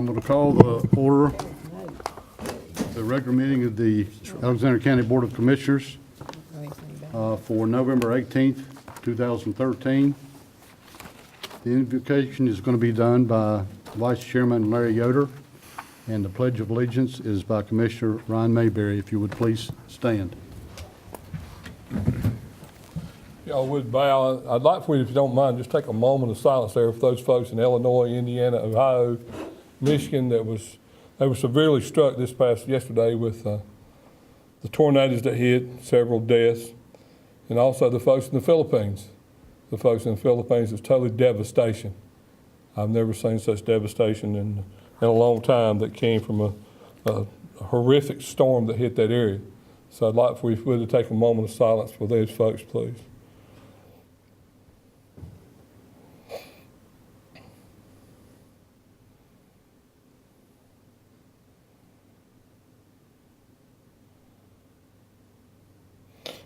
I'm going to call the order, the regular meeting of the Alexander County Board of Commissioners for November 18th, 2013. The invocation is going to be done by Vice Chairman Larry Yoder, and the Pledge of Allegiance is by Commissioner Ryan Mayberry. If you would please stand. Y'all would bow. I'd like for you, if you don't mind, just take a moment of silence there for those folks in Illinois, Indiana, Ohio, Michigan they were severely struck yesterday with the tornadoes that hit, several deaths, and also the folks in the Philippines. The folks in the Philippines, it's totally devastation. I've never seen such devastation in a long time that came from a horrific storm that hit that area. So I'd like for you to take a moment of silence for those folks, please.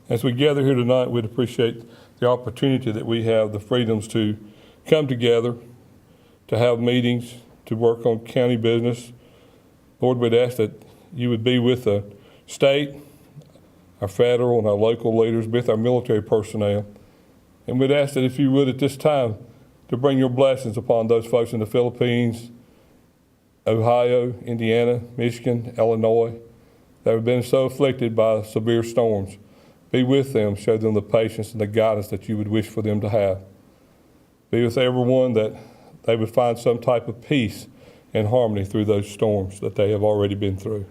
As we gather here tonight, we'd appreciate the opportunity that we have, the freedoms to come together, to have meetings, to work on county business. Lord, we'd ask that you would be with the state, our federal and our local leaders, with our military personnel. And we'd ask that if you would at this time to bring your blessings upon those folks in the Philippines, Ohio, Indiana, Michigan, Illinois, that have been so afflicted by severe storms. Be with them, show them the patience and the guidance that you would wish for them to have. Be with everyone that they would find some type of peace and harmony through those storms that they have already been through.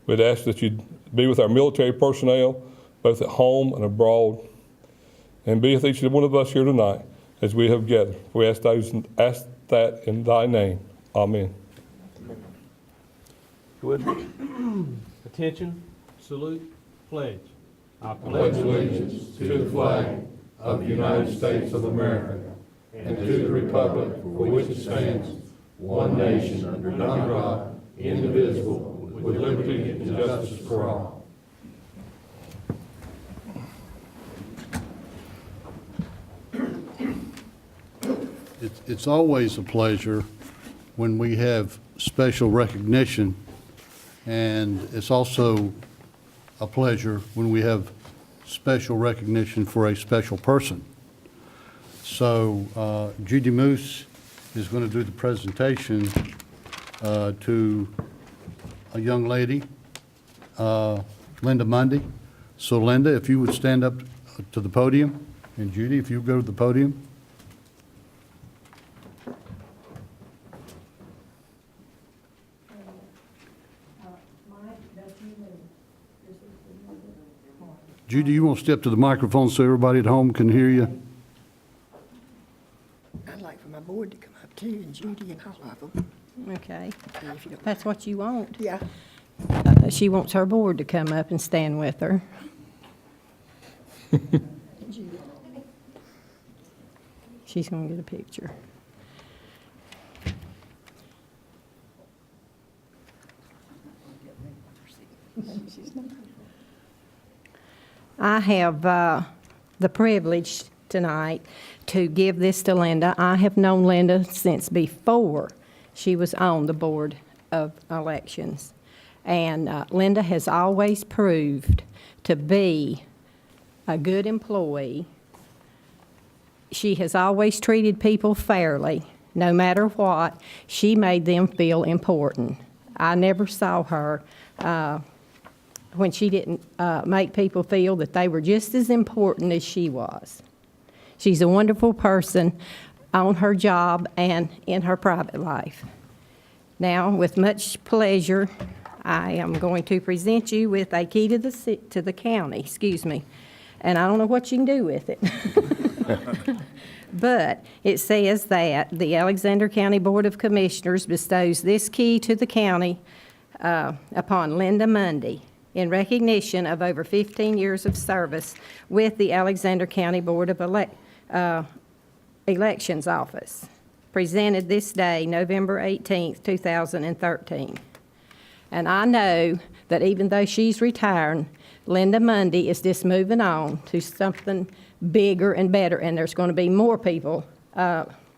We'd ask that you'd be with our military personnel, both at home and abroad, and be with each one of us here tonight as we have gathered. We ask that in thy name. Amen. Good. Attention, salute, pledge. I pledge allegiance to the flag of the United States of America and to the republic for which it stands, one nation, under God, indivisible, with liberty and justice for all. It's always a pleasure when we have special recognition, and it's also a pleasure when we have special recognition for a special person. So Judy Moose is going to do the presentation to a young lady, Linda Mundy. So Linda, if you would stand up to the podium, and Judy, if you go to the podium. Judy, you want to step to the microphone so everybody at home can hear you? I'd like for my board to come up too, and Judy and all of them. Okay, If you don't that's what you want. Yeah. She wants her board to come up and stand with her. Judy. She's going to get a picture. I have the privilege tonight to give this to Linda. I have known Linda since before she was on the Board of Elections. And Linda has always proved to be a good employee. She has always treated people fairly. No matter what, she made them feel important. I never saw her when she didn't make people feel that they were just as important as she was. She's a wonderful person on her job and in her private life. Now, with much pleasure, I am going to present you with a key to the county, and I don't know what you can do with it. But it says that the Alexander County Board of Commissioners bestows this key to the county upon Linda Mundy in recognition of over 15 years of service with the Alexander County Board of Elections Office, presented this day, November 18th, 2013. And I know that even though she's retired, Linda Mundy is just moving on to something bigger and better, and there's going to be more people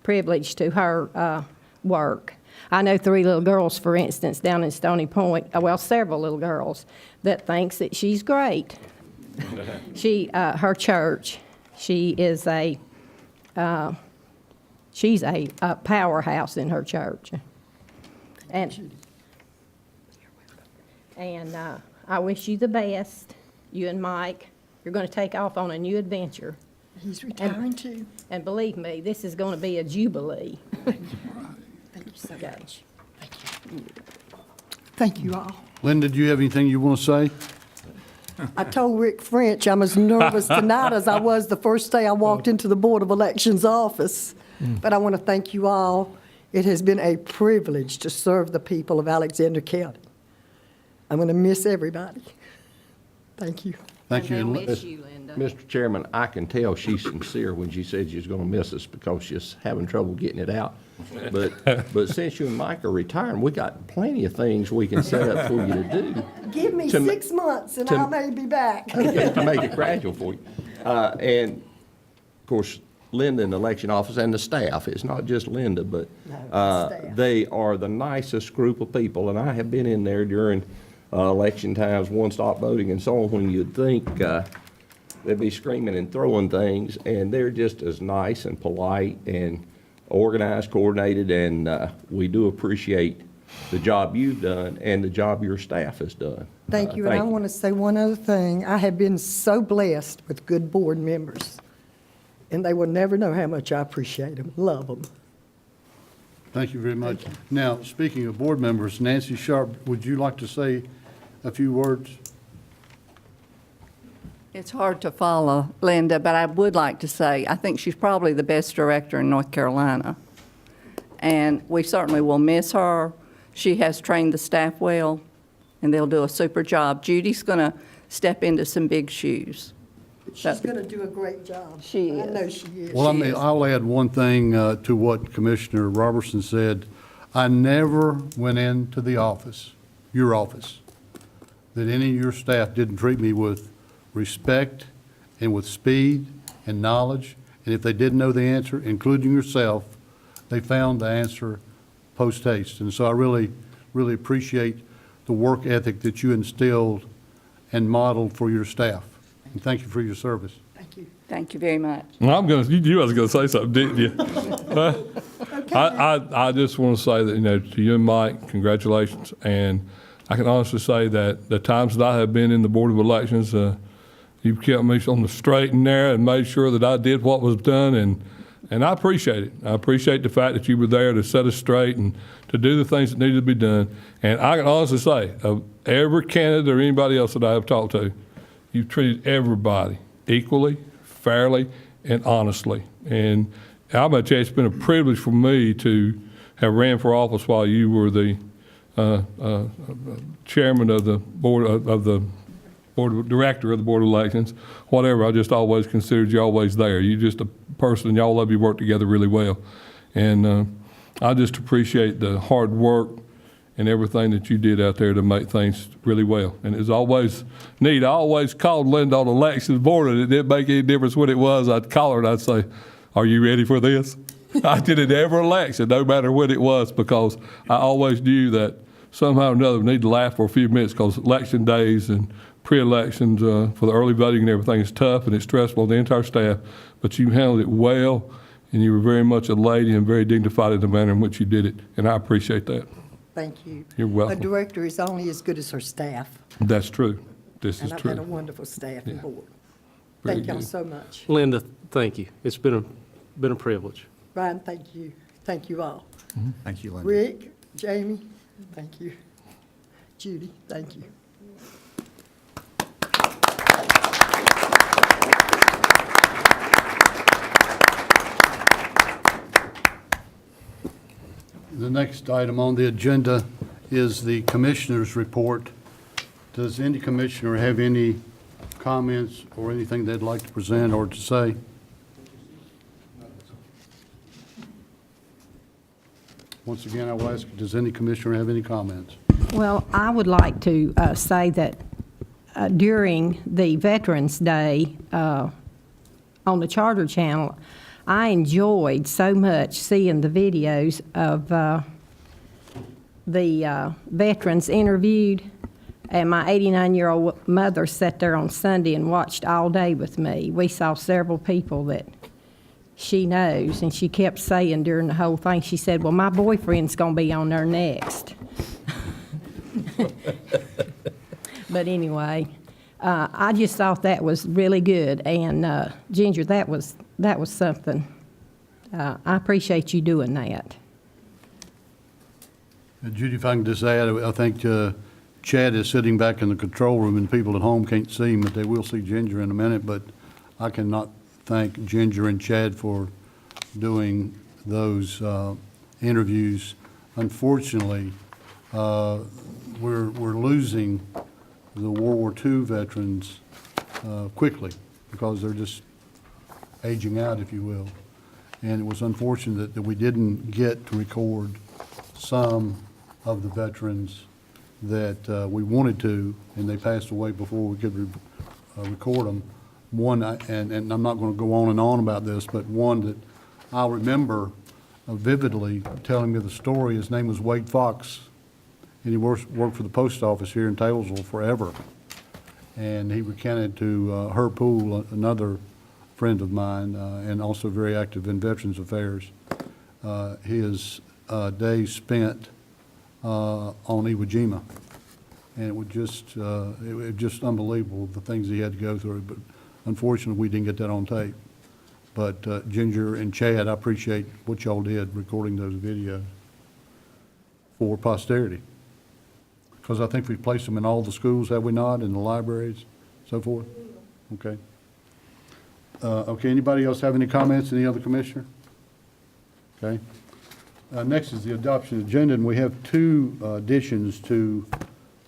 privileged to her work. I know 3 little girls, for instance, down in Stony Point, well, several little girls, that thinks that she's great. Her church, she's a powerhouse in her church. And I wish you the best, you and Mike. You're going to take off on a new adventure. He's retiring too. And believe me, this is going to be a jubilee. Thank you so Okay. much. Thank you all. Linda, do you have anything you want to say? I told Rick French I'm as nervous tonight as I was the first day I walked into the Board of Elections office. But I want to thank you all. It has been a privilege to serve the people of Alexander County. I'm going to miss everybody. Thank you. Thank you. And And they'll miss you, Linda. Mr. Chairman, I can tell she's sincere when she said she's going to miss us because she's having trouble getting it out. But since you and Mike are retiring, we got plenty of things we can set up for you to do. Give me To ma- 6 months and to- I may be back. To make it gradual for you. And, of course, Linda in the election office and the staff, it's not just Linda, but staff. they are the nicest group of people. And I have been in there during election times, one-stop voting and so on, when you'd think they'd be screaming and throwing things, and they're just as nice and polite and organized, coordinated, and we do appreciate the job you've done and the job your staff has done. Thank you. And I want to say one other thing. I have been so blessed with good board members, and they will never know how much I appreciate them, love them. Thank you very much. Now, speaking of board members, Nancy Sharp, would you like to say a few words? It's hard to follow Linda, but I would like to say, I think she's probably the best director in North Carolina. And we certainly will miss her. She has trained the staff well, and they'll do a super job. Judy's going to step into some big shoes. She's going to do a great job. She I know is. she is. Well, She is. I'll add one thing to what Commissioner Robertson said. I never went into the office, your office, that any of your staff didn't treat me with respect and with speed and knowledge. And if they didn't know the answer, including yourself, they found the answer post haste. And so I really, really appreciate the work ethic that you instilled and modeled for your staff. And thank you for your service. Thank you. Thank you very much. Well, you was going to say something, didn't you? I just want to say that, to you and Mike, congratulations. And I can honestly say that the times that I have been in the Board of Elections, you've kept me on the straight and narrow and made sure that I did what was done, and I appreciate it. I appreciate the fact that you were there to set us straight and to do the things that needed to be done. And I can honestly say, of every candidate or anybody else that I have talked to, you've treated everybody equally, fairly, and honestly. And I'm going to tell you, it's been a privilege for me to have ran for office while you were the chairman of the board of the board director of the Board of Elections, whatever. I just always considered you always there. You're just a person, and all of you work together really well. And I just appreciate the hard work and everything that you did out there to make things really well. And it's always neat. I always called Linda on the elections board, and it didn't make any difference what it was. I'd call her and I'd say, "Are you ready for this?" I did it every election, no matter what it was, because I always knew that somehow or another we need to laugh for a few minutes, because election days and pre-elections for the early voting and everything is tough and it's stressful on the entire staff. But you handled it well, and you were very much a lady and very dignified in the manner in which you did it, and I appreciate that. Thank you. You're welcome. A director is only as good as her staff, That's true. This and is I've had a true. wonderful staff and board. Very Thank y'all good. so much. Linda, thank you. It's been a privilege. Brian, thank you. Thank you all. Thank you, Linda. Rick, Jamie, thank you. Judy, thank you. The next item on the agenda is the commissioner's report. Does any commissioner have any comments or anything they'd like to present or to say? Once again, I will ask, does any commissioner have any comments? Well, I would like to say that during the Veterans Day on the Charter Channel, I enjoyed so much seeing the videos of the veterans interviewed, and my 89-year-old mother sat there on Sunday and watched all day with me. We saw several people that she knows, and she kept saying during the whole thing, she said, well, my boyfriend's going to be on there next. But anyway, I just thought that was really good, and Ginger, that was something. I appreciate you doing that. Judy, if I can just add, I think Chad is sitting back in the control room, and people at home can't see him, but they will see Ginger in a minute. But I cannot thank Ginger and Chad for doing those interviews. Unfortunately, we're losing the World War II veterans quickly because they're just aging out, if you will. And it was unfortunate that we didn't get to record some of the veterans that we wanted to, and they passed away before we could record them. One, and I'm not going to go on and on about this, but one that I remember vividly telling me the story, his name was Wade Fox, and he worked for the post office here in Taylorsville forever. And he recounted to Herb Poole, another friend of mine, and also very active in Veterans Affairs, his days spent on Iwo Jima. And it was just unbelievable, the things he had to go through. But unfortunately, we didn't get that on tape. But Ginger and Chad, I appreciate what y'all did recording those videos for posterity. Because I think we've placed them in all the schools, have we not, in the libraries, so forth? Okay. Okay, anybody else have any comments, any other commissioner? Okay. Next is the adoption agenda, and we have two additions to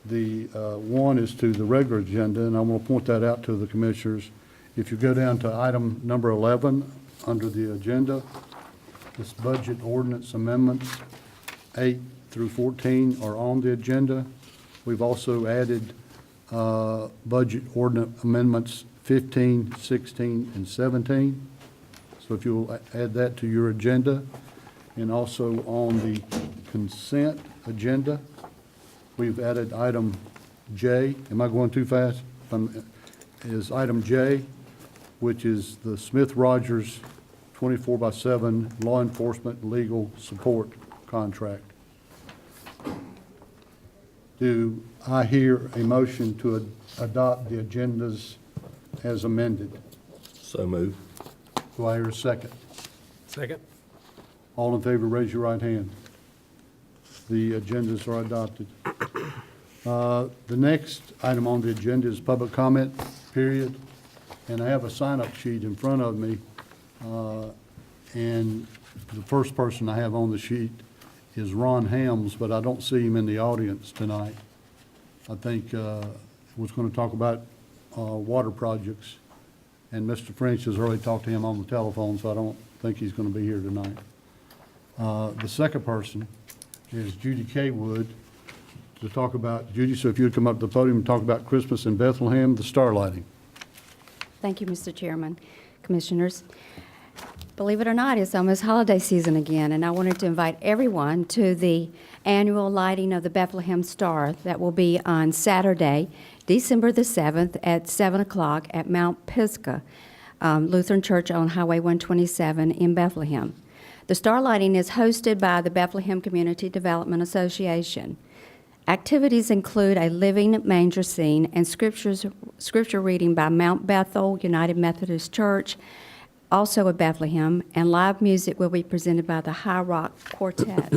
the, one is to the regular agenda, and I want to point that out to the commissioners. If you go down to item number 11 under the agenda, this budget ordinance amendments 8 through 14 are on the agenda. We've also added budget ordinance amendments 15, 16, and 17. So if you'll add that to your agenda. And also on the consent agenda, we've added item J. Am I going too fast? Is item J, which is the Smith-Rogers 24/7 law enforcement legal support contract. Do I hear a motion to adopt the agendas as amended? So move. Do I hear a second? Second. All in favor, raise your right hand. The agendas are adopted. The next item on the agenda is public comment period. And I have a sign-up sheet in front of me. And the first person I have on the sheet is Ron Hams, but I don't see him in the audience tonight. I think was going to talk about water projects. And Mr. French has already talked to him on the telephone, so I don't think he's going to be here tonight. The second person is Judy Kaywood to talk about, Judy, so if you'd come up to the podium and talk about Christmas in Bethlehem, the star lighting. Thank you, Mr. Chairman, Commissioners. Believe it or not, it's almost holiday season again, and I wanted to invite everyone to the annual lighting of the Bethlehem Star that will be on Saturday, December the 7th at 7 o'clock at Mount Pisgah Lutheran Church on Highway 127 in Bethlehem. The star lighting is hosted by the Bethlehem Community Development Association. Activities include a living manger scene and scripture reading by Mount Bethel United Methodist Church, also of Bethlehem, and live music will be presented by the High Rock Quartet.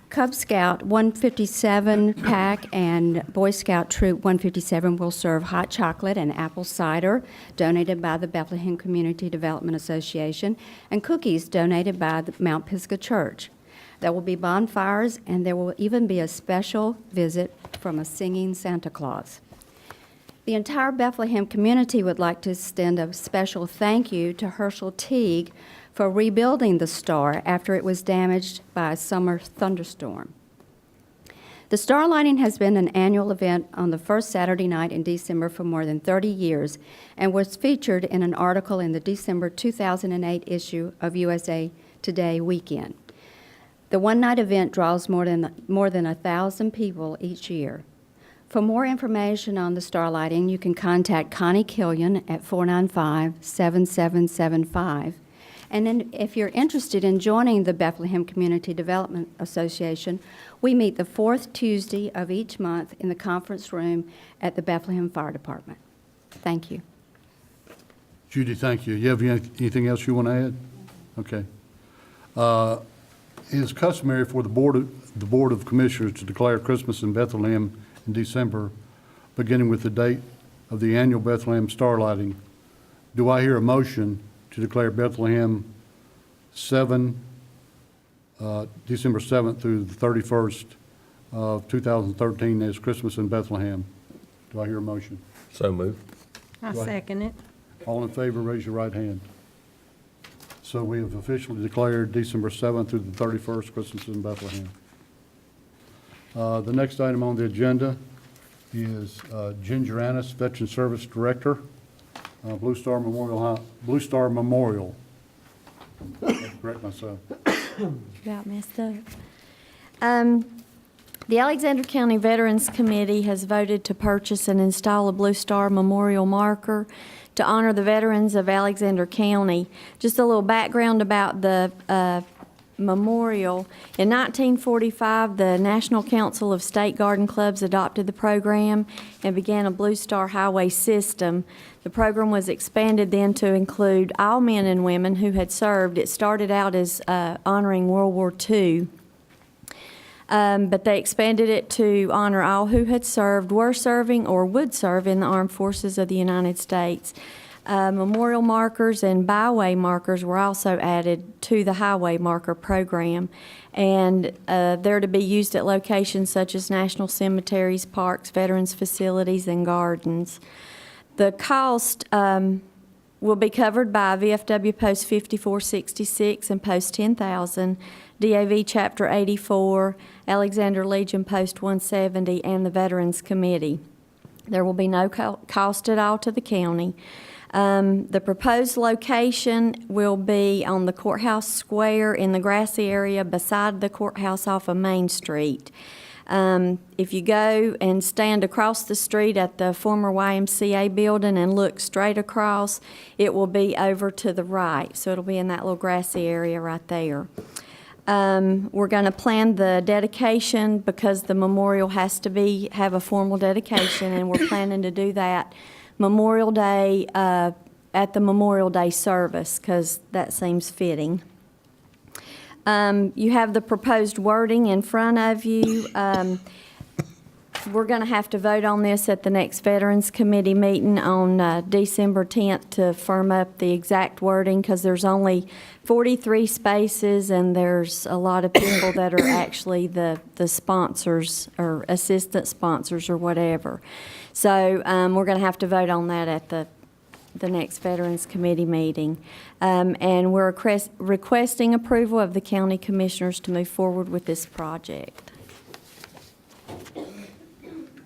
Cub Scout 157 Pack and Boy Scout Troop 157 will serve hot chocolate and apple cider, donated by the Bethlehem Community Development Association, and cookies donated by the Mount Pisgah Church. There will be bonfires, and there will even be a special visit from a singing Santa Claus. The entire Bethlehem community would like to extend a special thank you to Herschel Teague for rebuilding the star after it was damaged by a summer thunderstorm. The star lighting has been an annual event on the first Saturday night in December for more than 30 years and was featured in an article in the December 2008 issue of USA Today Weekend. The one-night event draws more than 1,000 people each year. For more information on the star lighting, you can contact Connie Killian at 495-7775. And then if you're interested in joining the Bethlehem Community Development Association, we meet the fourth Tuesday of each month in the conference room at the Bethlehem Fire Department. Thank you. Judy, thank you. You have anything else you want to add? Okay. It is customary for the Board of Commissioners to declare Christmas in Bethlehem in December, beginning with the date of the annual Bethlehem star lighting. Do I hear a motion to declare Bethlehem December 7th through the 31st of 2013 as Christmas in Bethlehem? Do I hear a motion? So moved. I Go ahead. second it. All in favor, raise your right hand. So we have officially declared December 7th through the 31st, Christmas in Bethlehem. The next item on the agenda is Ginger Annis, Veteran Service Director, Blue Star Memorial. I have to correct myself. About messed up. The Alexander County Veterans Committee has voted to purchase and install a Blue Star Memorial marker to honor the veterans of Alexander County. Just a little background about the memorial. In 1945, the National Council of State Garden Clubs adopted the program and began a Blue Star Highway system. The program was expanded then to include all men and women who had served. It started out as honoring World War II. But they expanded it to honor all who had served, were serving, or would serve in the armed forces of the United States. Memorial markers and byway markers were also added to the highway marker program, and they're to be used at locations such as national cemeteries, parks, veterans facilities, and gardens. The cost will be covered by VFW Post 5466 and Post 10,000, DAV Chapter 84, Alexander Legion Post 170, and the Veterans Committee. There will be no cost at all to the county. The proposed location will be on the courthouse square in the grassy area beside the courthouse off of Main Street. If you go and stand across the street at the former YMCA building and look straight across, it will be over to the right. So it'll be in that little grassy area right there. We're going to plan the dedication because the memorial has to have a formal dedication, and we're planning to do that Memorial Day at the Memorial Day service because that seems fitting. You have the proposed wording in front of you. We're going to have to vote on this at the next Veterans Committee meeting on December 10th to firm up the exact wording because there's only 43 spaces and there's a lot of people that are actually the sponsors or assistant sponsors or whatever. So we're going to have to vote on that at the next Veterans Committee meeting. And we're requesting approval of the county commissioners to move forward with this project.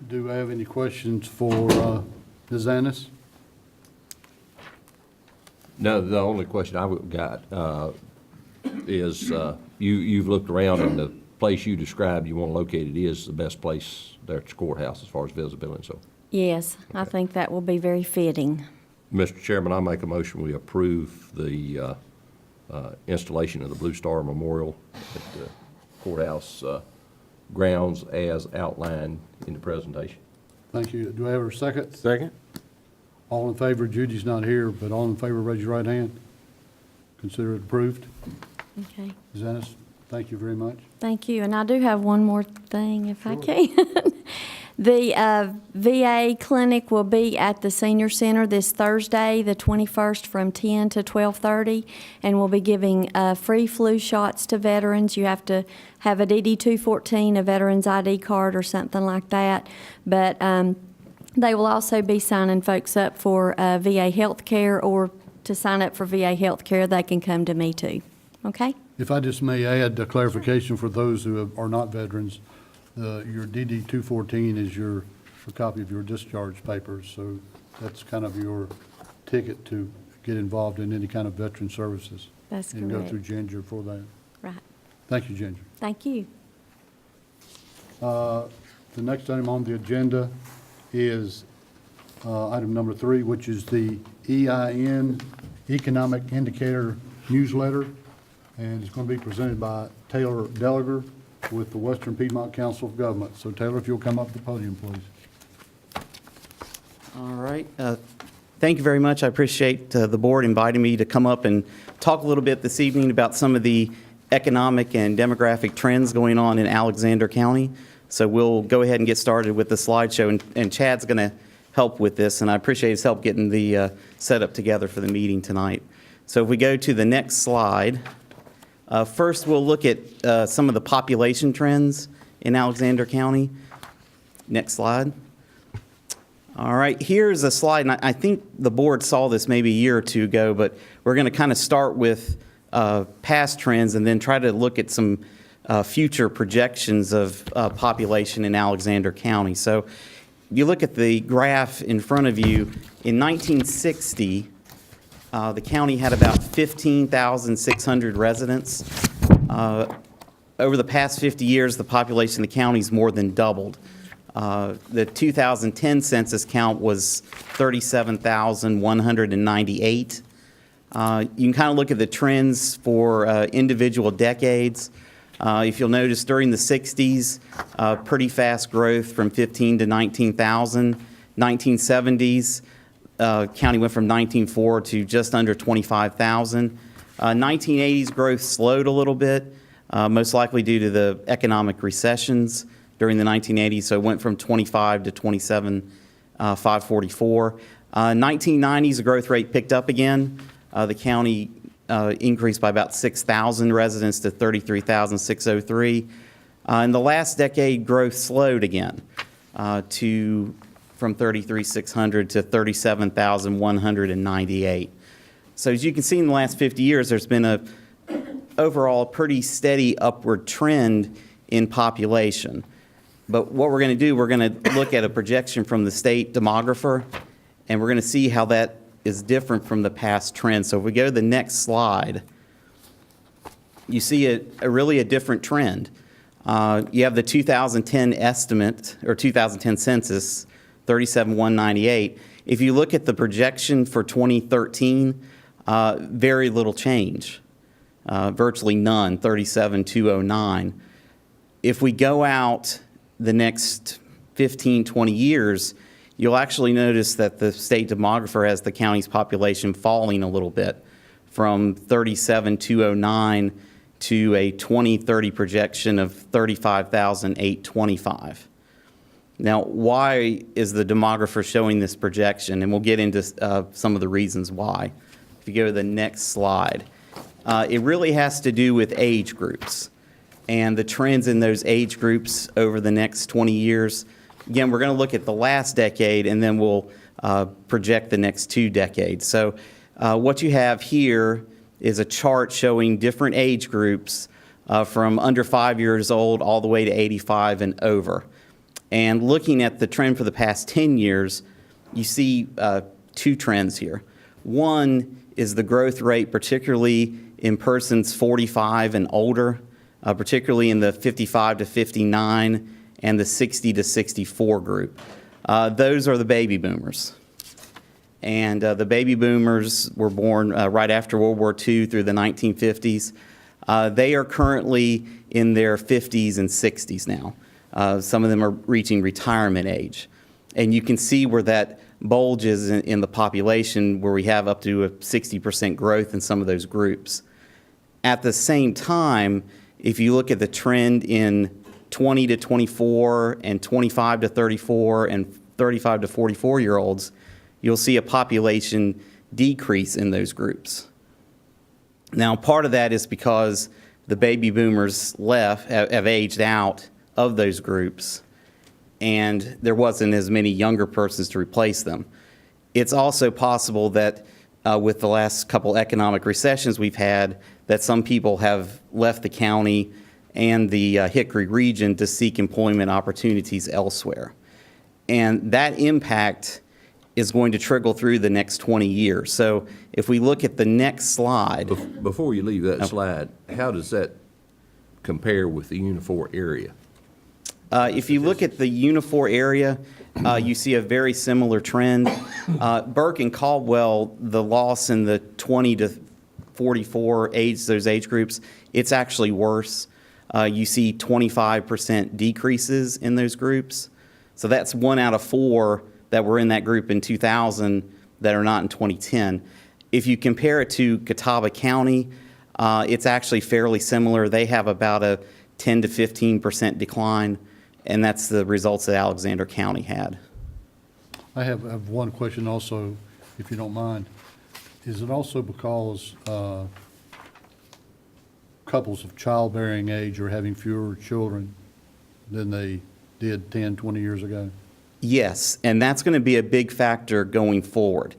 Do I have any questions for Ms. Annis? No, the only question I've got is you've looked around and the place you described you want to locate it is the best place there at the courthouse as far as visibility and so. Yes, I think that will be very fitting. Mr. Chairman, I make a motion we approve the installation of the Blue Star Memorial at the courthouse grounds as outlined in the presentation. Thank you. Do I have a second? Second? All in favor, Judy's not here, but all in favor, raise your right hand. Consider it approved. Okay. Ms. Annis, thank you very much. Thank you. And I do have one more thing, if I can. The VA clinic will be at the Senior Center this Thursday, the 21st, from 10 to 12:30, and we'll be giving free flu shots to veterans. You have to have a DD-214, a veteran's ID card or something like that, but they will also be signing folks up for VA health care, or to sign up for VA health care, they can come to me too. Okay? If I just may add a clarification for those who are not veterans, your DD-214 is a copy of your discharge papers, so that's kind of your ticket to get involved in any kind of veteran services. That's And go correct. through Ginger for that. Right. Thank you, Ginger. Thank you. The next item on the agenda is item number 3, which is the EIN Economic Indicator Newsletter, and it's going to be presented by Taylor Delegar with the Western Piedmont Council of Governments. So Taylor, if you'll come up to the podium, please. All right. Thank you very much. I appreciate the board inviting me to come up and talk a little bit this evening about some of the economic and demographic trends going on in Alexander County. So we'll go ahead and get started with the slideshow, and Chad's going to help with this, and I appreciate his help getting the setup together for the meeting tonight. So if we go to the next slide, first we'll look at some of the population trends in Alexander County. Next slide. All right, here's a slide, and I think the board saw this maybe a year or two ago, but we're going to kind of start with past trends and then try to look at some future projections of population in Alexander County. So you look at the graph in front of you, in 1960, the county had about 15,600 residents. Over the past 50 years, the population of the county's more than doubled. The 2010 census count was 37,198. You can kind of look at the trends for individual decades. If you'll notice, during the 60s, pretty fast growth from 15 to 19,000. 1970s, county went from 19.4 to just under 25,000. 1980s growth slowed a little bit, most likely due to the economic recessions during the 1980s, so it went from 25 to 27,544. 1990s, the growth rate picked up again. The county increased by about 6,000 residents to 33,603. In the last decade, growth slowed again from 33,600 to 37,198. So as you can see, in the last 50 years, there's been a overall pretty steady upward trend in population. But what we're going to do, we're going to look at a projection from the state demographer, and we're going to see how that is different from the past trend. So if we go to the next slide, you see a really different trend. You have the 2010 estimate, or 2010 census, 37,198. If you look at the projection for 2013, very little change, virtually none, 37,209. If we go out the next 15, 20 years, you'll actually notice that the state demographer has the county's population falling a little bit from 37,209 to a 2030 projection of 35,825. Now, why is the demographer showing this projection? And we'll get into some of the reasons why. If you go to the next slide, it really has to do with age groups and the trends in those age groups over the next 20 years. Again, we're going to look at the last decade, and then we'll project the next 2 decades. So what you have here is a chart showing different age groups from under 5 years old all the way to 85 and over. And looking at the trend for the past 10 years, you see 2 trends here. One is the growth rate, particularly in persons 45 and older, particularly in the 55 to 59 and the 60 to 64 group. Those are the baby boomers. And the baby boomers were born right after World War II through the 1950s. They are currently in their 50s and 60s now. Some of them are reaching retirement age. And you can see where that bulge is in the population, where we have up to a 60% growth in some of those groups. At the same time, if you look at the trend in 20 to 24 and 25 to 34 and 35 to 44-year-olds, you'll see a population decrease in those groups. Now, part of that is because the baby boomers have aged out of those groups, and there wasn't as many younger persons to replace them. It's also possible that with the last couple economic recessions we've had, that some people have left the county and the Hickory region to seek employment opportunities elsewhere. And that impact is going to trickle through the next 20 years. So if we look at the next slide. Before you leave that slide, how does that compare with the Unifor area? If you look at the Unifor area, you see a very similar trend. Burke and Caldwell, the loss in the 20 to 44 those age groups, it's actually worse. You see 25% decreases in those groups. So that's 1 out of 4 that were in that group in 2000 that are not in 2010. If you compare it to Catawba County, it's actually fairly similar. They have about a 10 to 15% decline, and that's the results that Alexander County had. I have one question also, if you don't mind. Is it also because couples of childbearing age are having fewer children than they did 10, 20 years ago? Yes, and that's going to be a big factor going forward.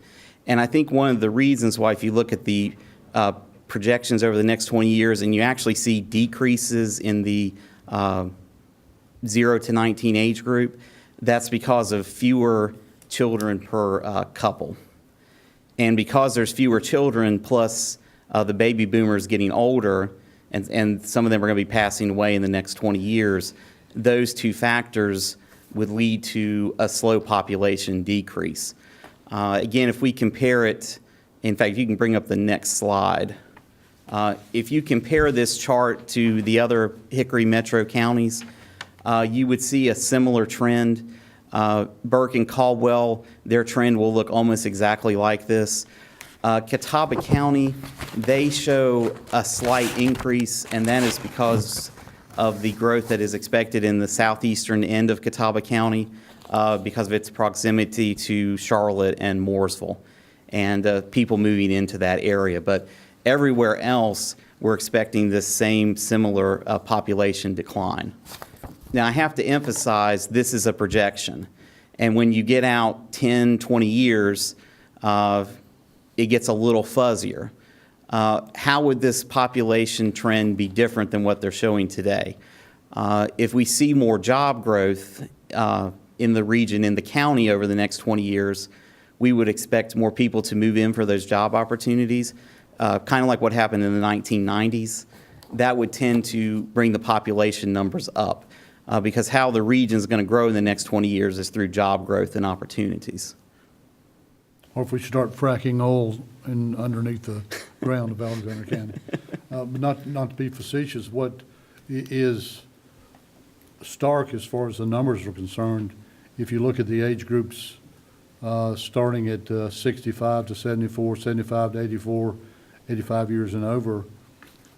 And I think one of the reasons why, if you look at the projections over the next 20 years, and you actually see decreases in the 0 to 19 age group, that's because of fewer children per couple. And because there's fewer children, plus the baby boomers getting older, and some of them are going to be passing away in the next 20 years, those two factors would lead to a slow population decrease. Again, if we compare it, in fact, you can bring up the next slide. If you compare this chart to the other Hickory Metro counties, you would see a similar trend. Burke and Caldwell, their trend will look almost exactly like this. Catawba County, they show a slight increase, and that is because of the growth that is expected in the southeastern end of Catawba County because of its proximity to Charlotte and Mooresville and people moving into that area. But everywhere else, we're expecting this same similar population decline. Now, I have to emphasize this is a projection. And when you get out 10, 20 years, it gets a little fuzzier. How would this population trend be different than what they're showing today? If we see more job growth in the region, in the county over the next 20 years, we would expect more people to move in for those job opportunities, kind of like what happened in the 1990s. That would tend to bring the population numbers up because how the region is going to grow in the next 20 years is through job growth and opportunities. Or if we start fracking oil underneath the ground of Alexander County. But not to be facetious, what is stark as far as the numbers are concerned, if you look at the age groups starting at 65 to 74, 75 to 84, 85 years and over,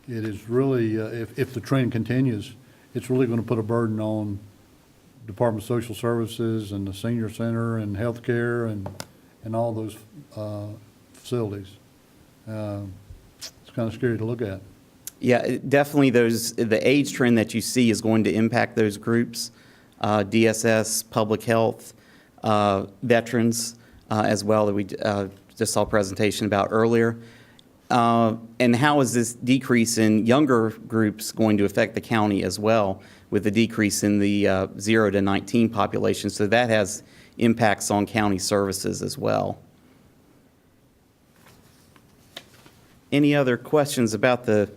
it is really, if the trend continues, it's really going to put a burden on Department of Social Services and the Senior Center and healthcare and all those facilities. It's kind of scary to look at. Yeah, definitely the age trend that you see is going to impact those groups, DSS, public health, veterans as well, that we just saw a presentation about earlier. And how is this decrease in younger groups going to affect the county as well with the decrease in the 0 to 19 population? So that has impacts on county services as well. Any other questions about the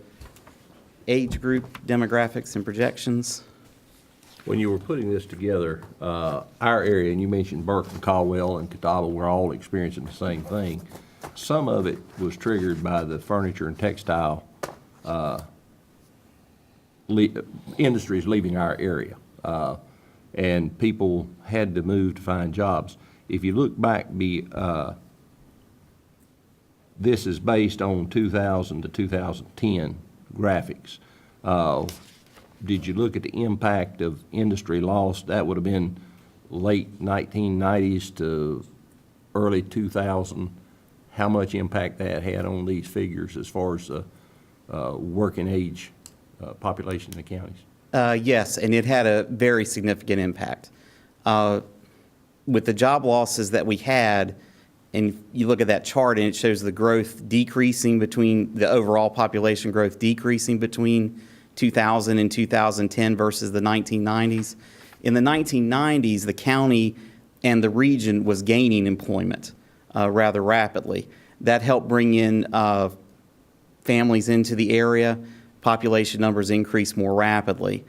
age group demographics and projections? When you were putting this together, our area, and you mentioned Burke and Caldwell and Catawba, we're all experiencing the same thing. Some of it was triggered by the furniture and textile industries leaving our area, and people had to move to find jobs. If you look back, this is based on 2000 to 2010 graphics. Did you look at the impact of industry loss? That would have been late 1990s to early 2000. How much impact that had on these figures as far as the working age population in the counties? Yes, and it had a very significant impact. With the job losses that we had, and you look at that chart and it shows the growth decreasing between, the overall population growth decreasing between 2000 and 2010 versus the 1990s. In the 1990s, the county and the region was gaining employment rather rapidly. That helped bring in families into the area. population numbers increase more rapidly.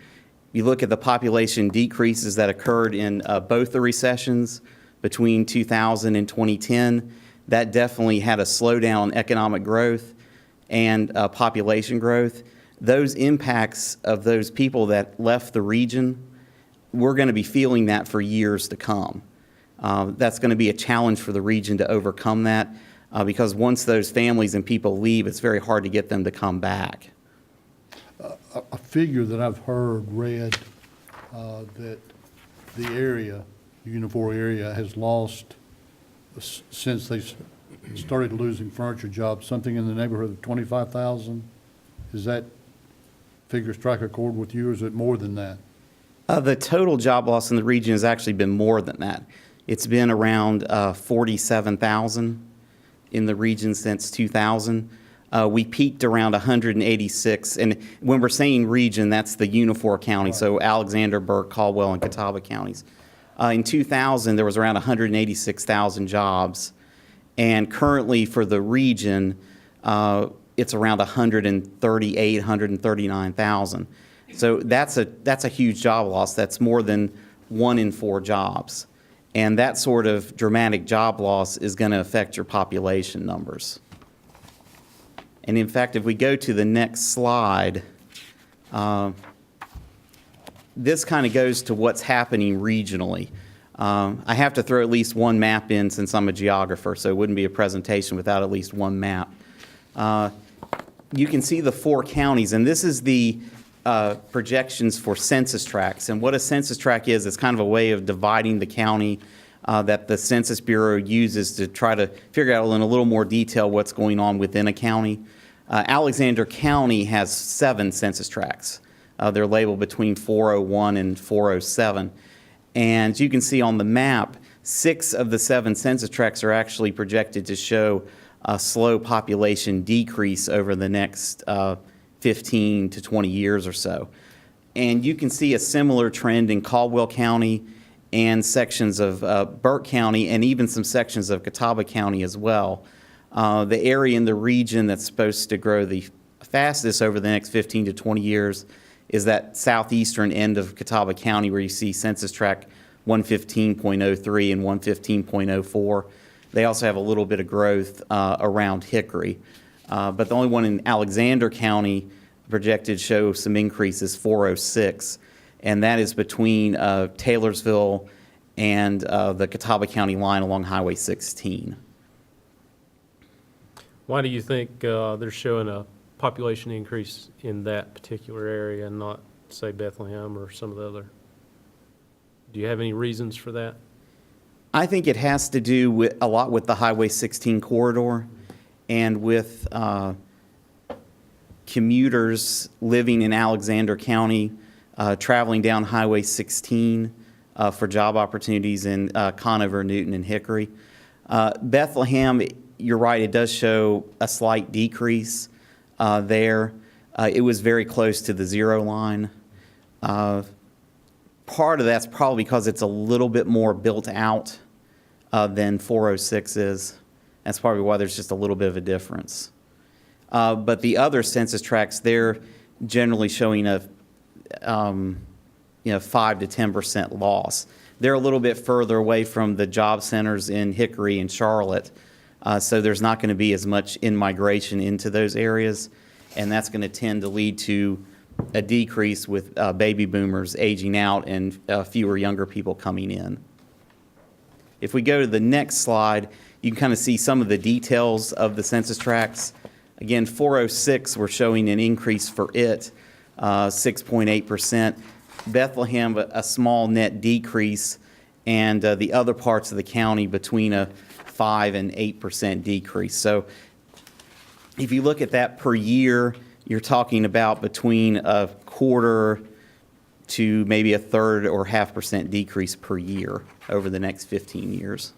You look at the population decreases that occurred in both the recessions between 2000 and 2010, that definitely had a slowdown in economic growth and population growth. Those impacts of those people that left the region, we're going to be feeling that for years to come. That's going to be a challenge for the region to overcome that because once those families and people leave, it's very hard to get them to come back. A figure that I've read, that the area, the Unifor area, has lost, since they started losing furniture jobs, something in the neighborhood of 25,000. Is that figure strike a chord with you, or is it more than that? The total job loss in the region has actually been more than that. It's been around 47,000 in the region since 2000. We peaked around 186, and when we're saying region, that's the Unifor County, so Alexander, Burke, Caldwell, and Catawba counties. In 2000, there was around 186,000 jobs, and currently for the region, it's around 138, 139,000. So that's a huge job loss. That's more than 1 in 4 jobs. And that sort of dramatic job loss is going to affect your population numbers. And in fact, if we go to the next slide, this kind of goes to what's happening regionally. I have to throw at least one map in since I'm a geographer, so it wouldn't be a presentation without at least one map. You can see the 4 counties, and this is the projections for census tracts. And what a census tract is, it's kind of a way of dividing the county that the Census Bureau uses to try to figure out in a little more detail what's going on within a county. Alexander County has 7 census tracts. They're labeled between 401 and 407. And you can see on the map, 6 of the 7 census tracts are actually projected to show a slow population decrease over the next 15 to 20 years or so. And you can see a similar trend in Caldwell County and sections of Burke County and even some sections of Catawba County as well. The area in the region that's supposed to grow the fastest over the next 15 to 20 years is that southeastern end of Catawba County where you see census tract 115.03 and 115.04. They also have a little bit of growth around Hickory. But the only one in Alexander County projected to show some increases, 406, and that is between Taylorsville and the Catawba County line along Highway 16. Why do you think they're showing a population increase in that particular area and not, say, Bethlehem or some of the other? Do you have any reasons for that? I think it has to do with a lot with the Highway 16 corridor and with commuters living in Alexander County, traveling down Highway 16 for job opportunities in Conover, Newton, and Hickory. Bethlehem, you're right, it does show a slight decrease there. It was very close to the 0 line. Part of that's probably because it's a little bit more built out than 406 is. That's probably why there's just a little bit of a difference. But the other census tracts, they're generally showing a 5 to 10% loss. They're a little bit further away from the job centers in Hickory and Charlotte, so there's not going to be as much in-migration into those areas, and that's going to tend to lead to a decrease with baby boomers aging out and fewer younger people coming in. If we go to the next slide, you can kind of see some of the details of the census tracts. Again, 406, we're showing an increase for it, 6.8%. Bethlehem, a small net decrease, and the other parts of the county between a 5 and 8% decrease. So if you look at that per year, you're talking about between a quarter to maybe a third or 0.5% decrease per year over the next 15 years.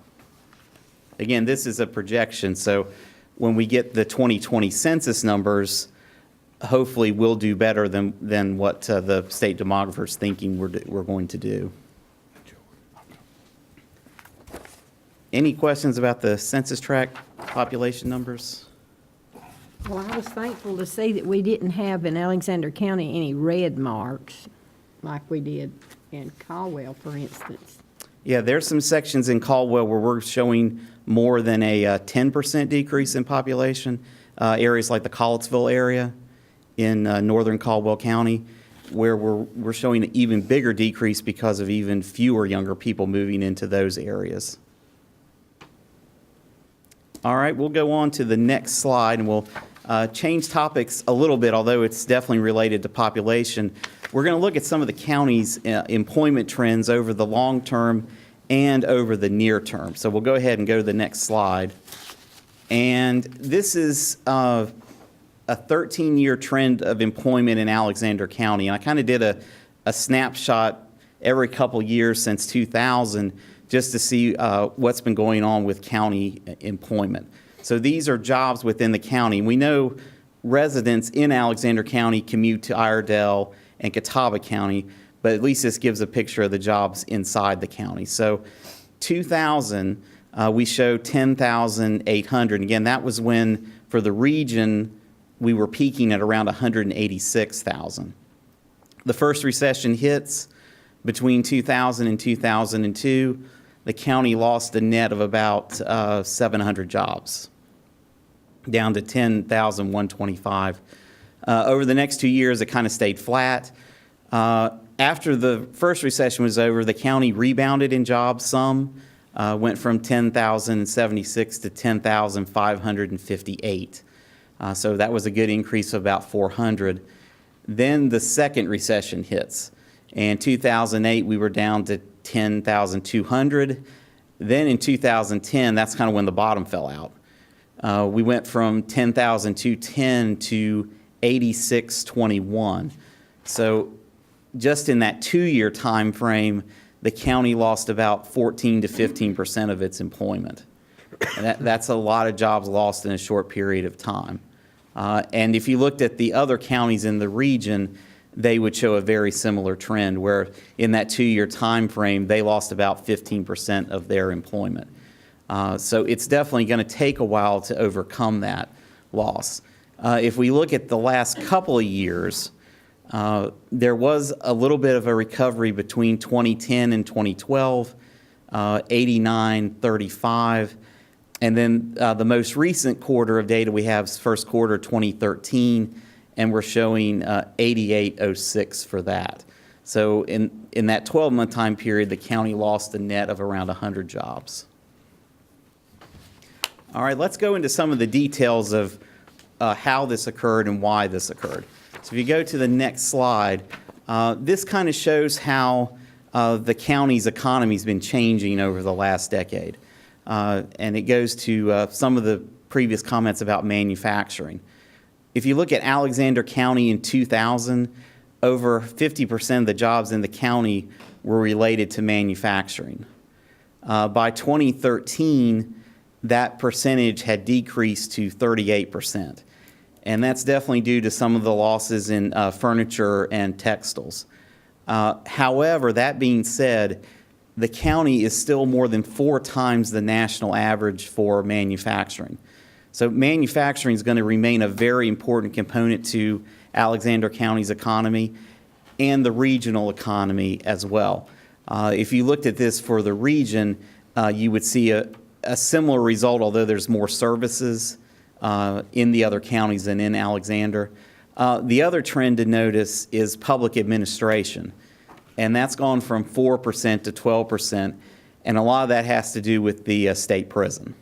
Again, this is a projection, so when we get the 2020 census numbers, hopefully we'll do better than what the state demographer is thinking we're going to do. Any questions about the census tract population numbers? Well, I was thankful to see that we didn't have in Alexander County any red marks like we did in Caldwell, for instance. Yeah, there's some sections in Caldwell where we're showing more than a 10% decrease in population. Areas like the Collettsville area in northern Caldwell County, where we're showing an even bigger decrease because of even fewer younger people moving into those areas. All right, we'll go on to the next slide, and we'll change topics a little bit, although it's definitely related to population. We're going to look at some of the county's employment trends over the long term and over the near term. So we'll go ahead and go to the next slide. And this is a 13-year trend of employment in Alexander County. And I kind of did a snapshot every couple years since 2000 just to see what's been going on with county employment. So these are jobs within the county. We know residents in Alexander County commute to Iredell and Catawba County, but at least this gives a picture of the jobs inside the county. So 2000, we show 10,800. Again, that was when, for the region, we were peaking at around 186,000. The first recession hits between 2000 and 2002. The county lost a net of about 700 jobs, down to 10,125. Over the next 2 years, it kind of stayed flat. After the first recession was over, the county rebounded in jobs some, went from 10,076 to 10,558. So that was a good increase of about 400. Then the second recession hits. In 2008, we were down to 10,200. Then in 2010, that's kind of when the bottom fell out. We went from 10,210 to 8621. So just in that 2-year time frame, the county lost about 14 to 15% of its employment. And that's a lot of jobs lost in a short period of time. And if you looked at the other counties in the region, they would show a very similar trend where in that 2-year time frame, they lost about 15% of their employment. So it's definitely going to take a while to overcome that loss. If we look at the last couple of years, there was a little bit of a recovery between 2010 and 2012, 89-35. And then the most recent quarter of data we have is first quarter 2013, and we're showing 8806 for that. So in that 12-month time period, the county lost a net of around 100 jobs. All right, let's go into some of the details of how this occurred and why this occurred. So if you go to the next slide, this kind of shows how the county's economy has been changing over the last decade. And it goes to some of the previous comments about manufacturing. If you look at Alexander County in 2000, over 50% of the jobs in the county were related to manufacturing. By 2013, that percentage had decreased to 38%. And that's definitely due to some of the losses in furniture and textiles. However, that being said, the county is still more than 4 times the national average for manufacturing. So manufacturing is going to remain a very important component to Alexander County's economy and the regional economy as well. If you looked at this for the region, you would see a similar result, although there's more services in the other counties than in Alexander. The other trend to notice is public administration, and that's gone from 4% to 12%, and a lot of that has to do with the state prison,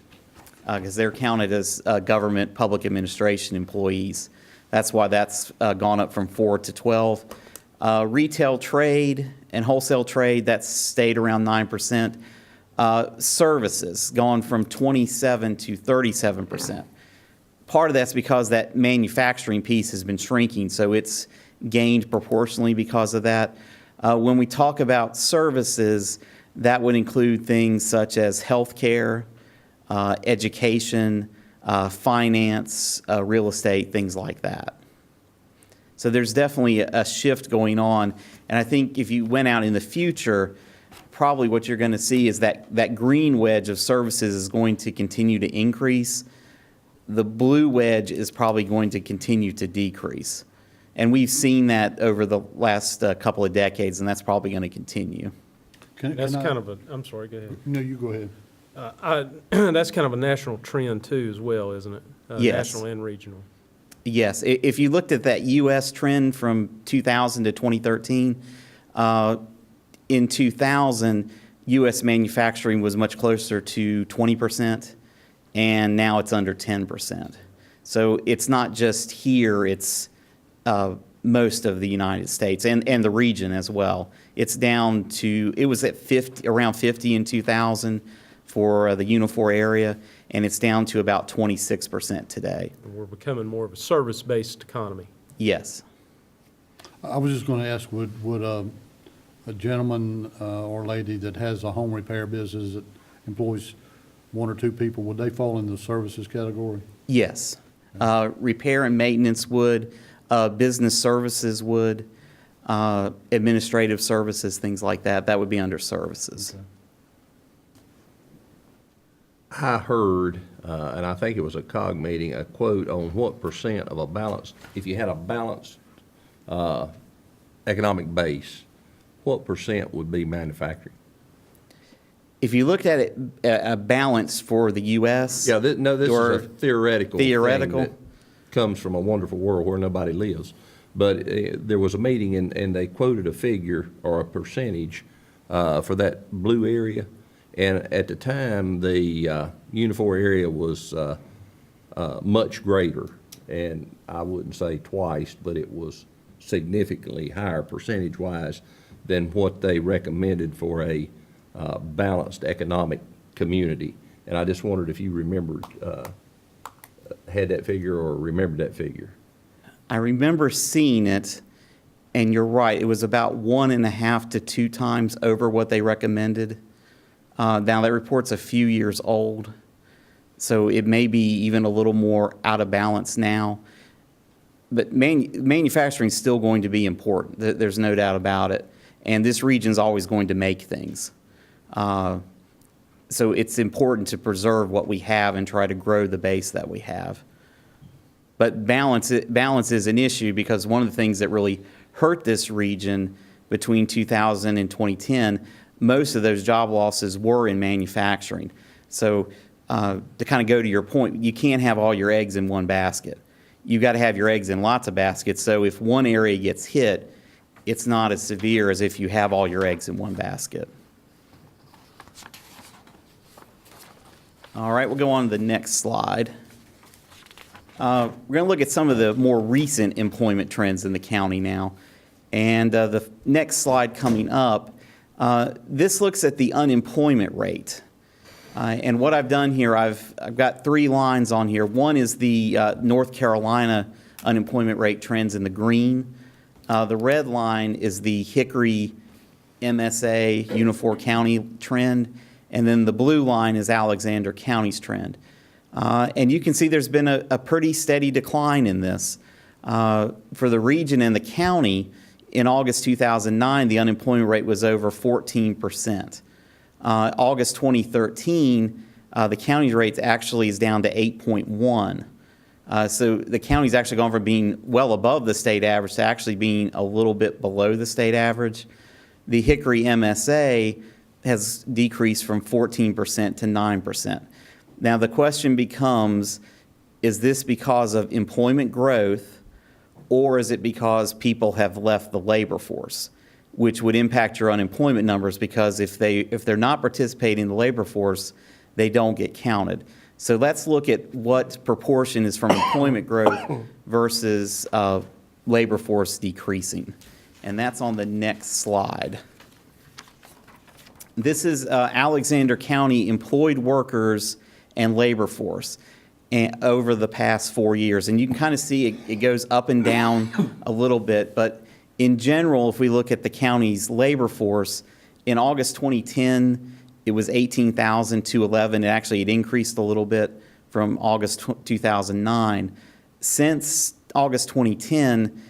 because they're counted as government public administration employees. That's why that's gone up from 4 to 12. Retail trade and wholesale trade, that's stayed around 9%. Services gone from 27 to 37%. Part of that's because that manufacturing piece has been shrinking, so it's gained proportionally because of that. When we talk about services, that would include things such as healthcare, education, finance, real estate, things like that. So there's definitely a shift going on, and I think if you went out in the future, probably what you're going to see is that green wedge of services is going to continue to increase. the blue wedge is probably going to continue to decrease. And we've seen that over the last couple of decades, and that's probably going to continue. That's kind of a, I'm sorry, go ahead. No, you go ahead. That's kind of a national trend too as well, isn't it? Yes. National and regional. Yes, if you looked at that U.S. trend from 2000 to 2013, in 2000, U.S. manufacturing was much closer to 20%, and now it's under 10%. So it's not just here, it's most of the United States and the region as well. It's down to, it was at 50, around 50 in 2000 for the Unifor area, and it's down to about 26% today. We're becoming more of a service-based economy. Yes. I was just going to ask, would a gentleman or lady that has a home repair business that employs one or two people, would they fall in the services category? Yes. Repair and maintenance would, business services would, administrative services, things like that. That would be under services. Okay. I heard, and I think it was a COG meeting, a quote on what percent of a balanced, if you had a balanced economic base, what percent would be manufacturing? If you looked at it, a balance for the U.S. Yeah, this or is a theoretical theoretical? thing that comes from a wonderful world where nobody lives. But there was a meeting, and they quoted a figure or a percentage for that blue area. And at the time, the Unifor area was much greater, and I wouldn't say twice, but it was significantly higher percentage-wise than what they recommended for a balanced economic community. And I just wondered if you remembered, had that figure or remembered that figure. I remember seeing it, and you're right, it was about 1.5 to 2 times over what they recommended. Now, that report's a few years old, so it may be even a little more out of balance now. But manufacturing is still going to be important. There's no doubt about it. And this region's always going to make things. So it's important to preserve what we have and try to grow the base that we have. But balance is an issue, because one of the things that really hurt this region between 2000 and 2010, most of those job losses were in manufacturing. So to kind of go to your point, you can't have all your eggs in one basket. You've got to have your eggs in lots of baskets. So if one area gets hit, it's not as severe as if you have all your eggs in one basket. All right, we'll go on to the next slide. We're going to look at some of the more recent employment trends in the county now. And the next slide coming up, this looks at the unemployment rate. And what I've done here, I've got 3 lines on here. One is the North Carolina unemployment rate trends in the green. The red line is the Hickory MSA Unifor County trend. And then the blue line is Alexander County's trend. And you can see there's been a pretty steady decline in this. For the region and the county, in August 2009, the unemployment rate was over 14%. August 2013, the county's rate actually is down to 8.1. So the county's actually gone from being well above the state average to actually being a little bit below the state average. The Hickory MSA has decreased from 14% to 9%. Now the question becomes, is this because of employment growth, or is it because people have left the labor force, which would impact your unemployment numbers, because if they're not participating in the labor force, they don't get counted. So let's look at what proportion is from employment growth versus labor force decreasing. And that's on the next slide. This is Alexander County employed workers and labor force over the past 4 years. And you can kind of see it goes up and down a little bit. But in general, if we look at the county's labor force, in August 2010, it was 18,211. It increased a little bit from August 2009. Since August 2010,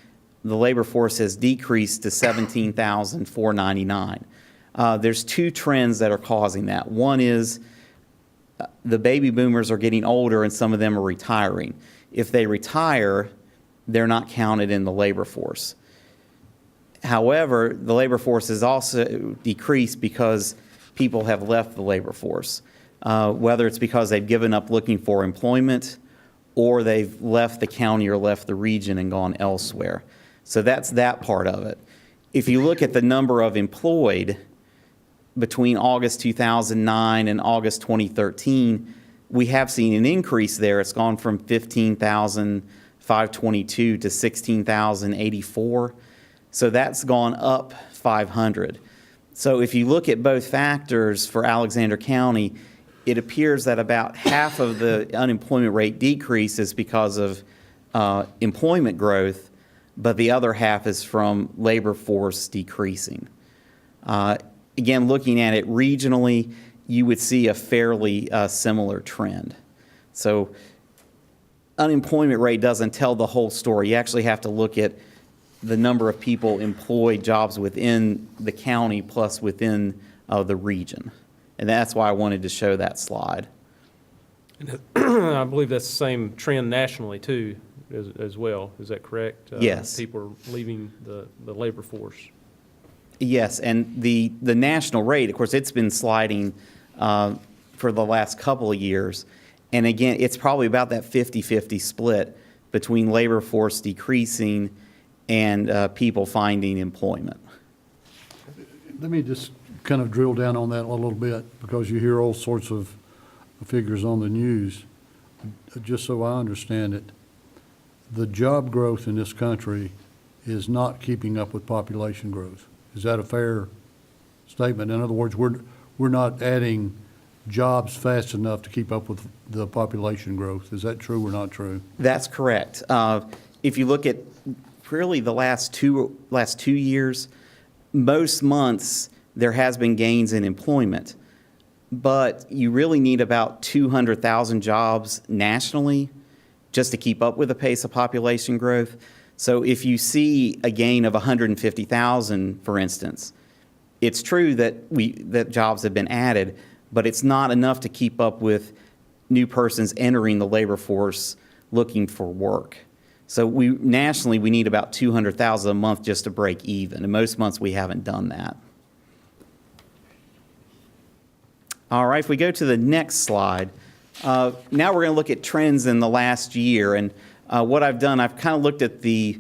the labor force has decreased to 17,499. There's 2 trends that are causing that. One is the baby boomers are getting older and some of them are retiring. If they retire, they're not counted in the labor force. However, the labor force has also decreased because people have left the labor force, whether it's because they've given up looking for employment or they've left the county or left the region and gone elsewhere. So that's that part of it. If you look at the number of employed between August 2009 and August 2013, we have seen an increase there. It's gone from 15,522 to 16,084. So that's gone up 500. So if you look at both factors for Alexander County, it appears that about half of the unemployment rate decrease is because of employment growth, but the other half is from labor force decreasing. Again, looking at it regionally, you would see a fairly similar trend. So unemployment rate doesn't tell the whole story. You actually have to look at the number of people employed, jobs within the county plus within the region. And that's why I wanted to show that slide. And I believe that's the same trend nationally too, as well. Is that correct? Yes. People are leaving the labor force. Yes, and the national rate, of course, it's been sliding for the last couple of years. And again, it's probably about that 50-50 split between labor force decreasing and people finding employment. Let me just kind of drill down on that a little bit, because you hear all sorts of figures on the news. Just so I understand it, the job growth in this country is not keeping up with population growth. Is that a fair statement? In other words, we're not adding jobs fast enough to keep up with the population growth. Is that true or not true? That's correct. If you look at really the last two years, most months there has been gains in employment, but you really need about 200,000 jobs nationally just to keep up with the pace of population growth. So if you see a gain of 150,000, for instance, it's true that jobs have been added, but it's not enough to keep up with new persons entering the labor force looking for work. So nationally, we need about 200,000 a month just to break even, and most months we haven't done that. All right, if we go to the next slide, now we're going to look at trends in the last year. And what I've done, I've kind of looked at the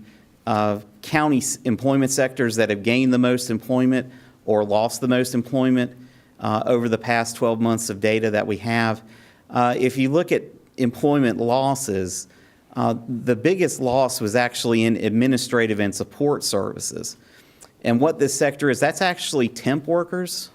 county employment sectors that have gained the most employment or lost the most employment over the past 12 months of data that we have. If you look at employment losses, the biggest loss was actually in administrative and support services. And what this sector is, that's actually temp workers.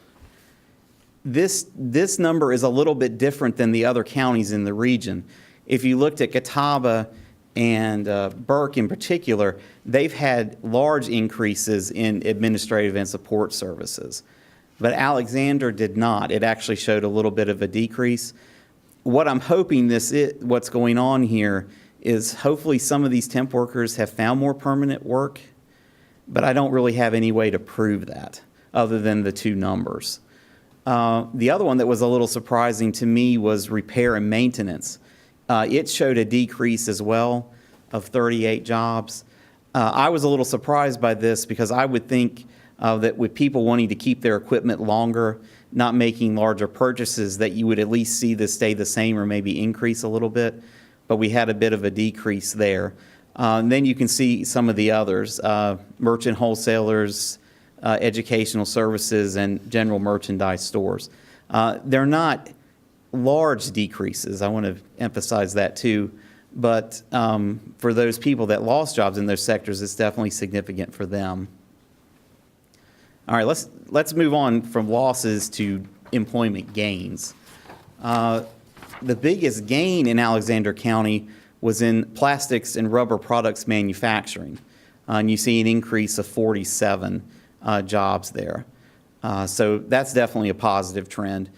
This number is a little bit different than the other counties in the region. If you looked at Catawba and Burke in particular, they've had large increases in administrative and support services. But Alexander did not. It actually showed a little bit of a decrease. What I'm hoping what's going on here is hopefully some of these temp workers have found more permanent work, but I don't really have any way to prove that other than the two numbers. The other one that was a little surprising to me was repair and maintenance. It showed a decrease as well of 38 jobs. I was a little surprised by this because I would think that with people wanting to keep their equipment longer, not making larger purchases, that you would at least see this stay the same or maybe increase a little bit. But we had a bit of a decrease there. And then you can see some of the others, merchant wholesalers, educational services, and general merchandise stores. They're not large decreases. I want to emphasize that too. But for those people that lost jobs in those sectors, it's definitely significant for them. All right, let's move on from losses to employment gains. The biggest gain in Alexander County was in plastics and rubber products manufacturing. And you see an increase of 47 jobs there. So that's definitely a positive trend.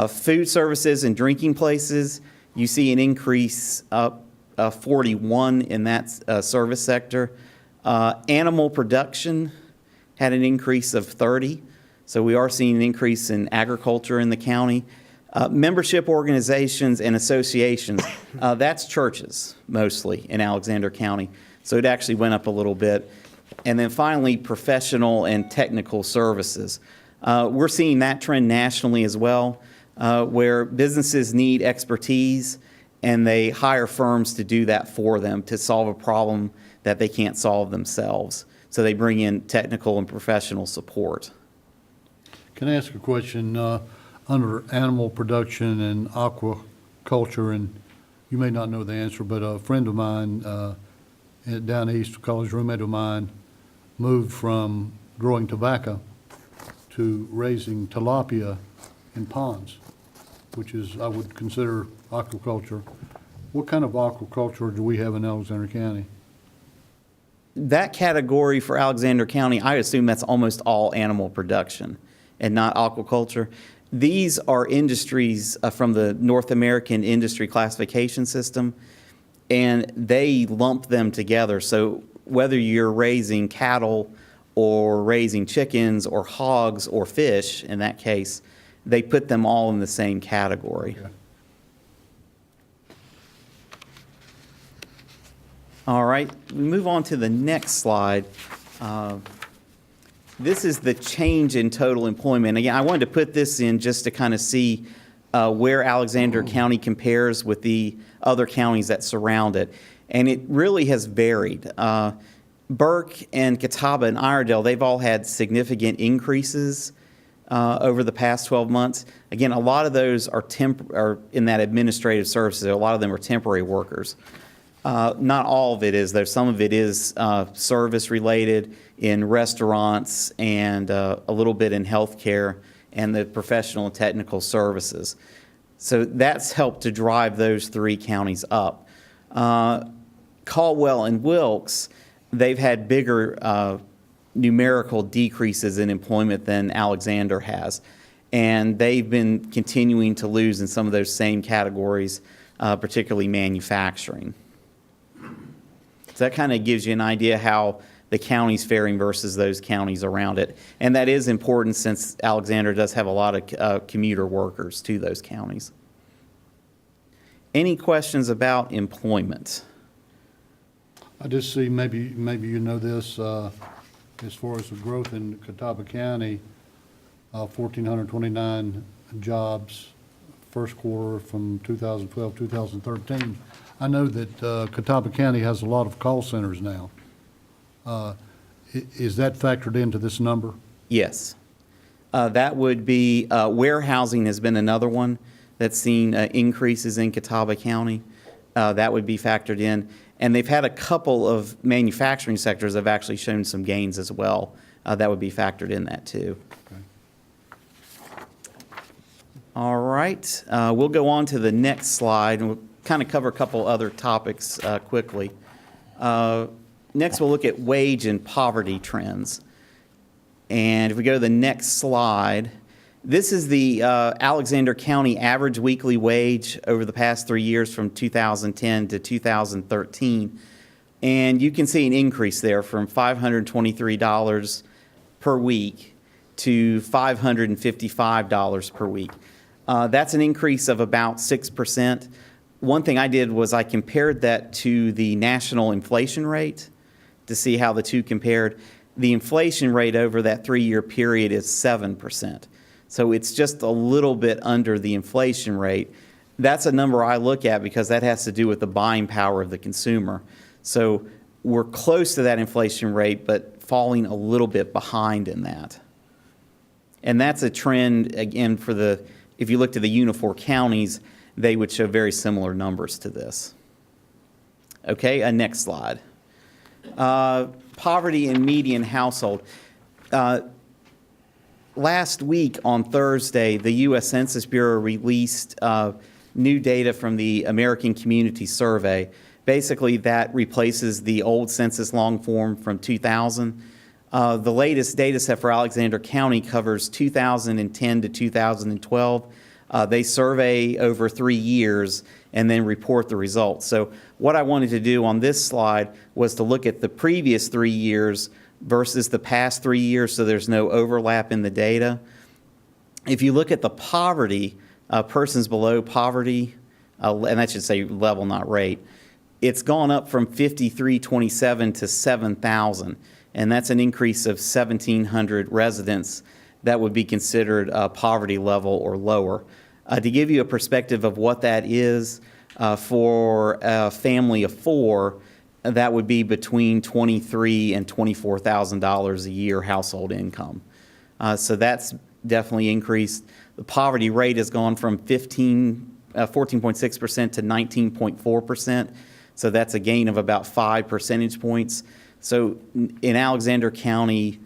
Food services and drinking places, you see an increase up 41 in that service sector. Animal production had an increase of 30. So we are seeing an increase in agriculture in the county. Membership organizations and associations, that's churches mostly in Alexander County. So it actually went up a little bit. And then finally, professional and technical services. We're seeing that trend nationally as well, where businesses need expertise and they hire firms to do that for them to solve a problem that they can't solve themselves. So they bring in technical and professional support. Can I ask a question? Under animal production and aquaculture, and you may not know the answer, but a friend of mine down east, a college roommate of mine, moved from growing tobacco to raising tilapia in ponds, which is, I would consider aquaculture. What kind of aquaculture do we have in Alexander County? That category for Alexander County, I assume that's almost all animal production and not aquaculture. These are industries from the North American Industry Classification System, and they lump them together. So whether you're raising cattle or raising chickens or hogs or fish, in that case, they put them all in the same category. Okay. All right, we move on to the next slide. This is the change in total employment. Again, I wanted to put this in just to kind of see where Alexander County compares with the other counties that surround it. And it really has varied. Burke and Catawba and Iredell, they've all had significant increases over the past 12 months. Again, a lot of those are in that administrative services. A lot of them are temporary workers. Not all of it is, though. Some of it is service-related in restaurants and a little bit in healthcare and the professional and technical services. So that's helped to drive those three counties up. Caldwell and Wilkes, they've had bigger numerical decreases in employment than Alexander has. And they've been continuing to lose in some of those same categories, particularly manufacturing. So that kind of gives you an idea how the county's faring versus those counties around it. And that is important since Alexander does have a lot of commuter workers to those counties. Any questions about employment? I just see, maybe you know this, as far as the growth in Catawba County, 1,429 jobs first quarter from 2012, 2013. I know that Catawba County has a lot of call centers now. Is that factored into this number? Yes. That would be, warehousing has been another one that's seen increases in Catawba County. That would be factored in. And they've had a couple of manufacturing sectors that have actually shown some gains as well. That would be factored in that too. Okay. All right. We'll go on to the next slide, and we'll kind of cover a couple other topics quickly. Next, we'll look at wage and poverty trends. And if we go to the next slide, this is the Alexander County average weekly wage over the past 3 years from 2010 to 2013. And you can see an increase there from $523 per week to $555 per week. That's an increase of about 6%. One thing I did was I compared that to the national inflation rate to see how the two compared. The inflation rate over that 3-year period is 7%. So it's just a little bit under the inflation rate. That's a number I look at because that has to do with the buying power of the consumer. So we're close to that inflation rate, but falling a little bit behind in that. And that's a trend, again, if you looked at the Unifor counties, they would show very similar numbers to this. Okay, next slide. Poverty in median household. Last week on Thursday, the U.S. Census Bureau released new data from the American Community Survey. Basically, that replaces the old census long form from 2000. The latest data set for Alexander County covers 2010 to 2012. They survey over 3 years and then report the results. So what I wanted to do on this slide was to look at the previous 3 years versus the past 3 years so there's no overlap in the data. If you look at the poverty persons below poverty, and that should say level, not rate, it's gone up from 5,327 to 7,000, and that's an increase of 1,700 residents that would be considered poverty level or lower. To give you a perspective of what that is, for a family of four, that would be between $23,000 and $24,000 a year household income. So that's definitely increased. The poverty rate has gone from 14.6% to 19.4%. So that's a gain of about 5 percentage points. So in Alexander County,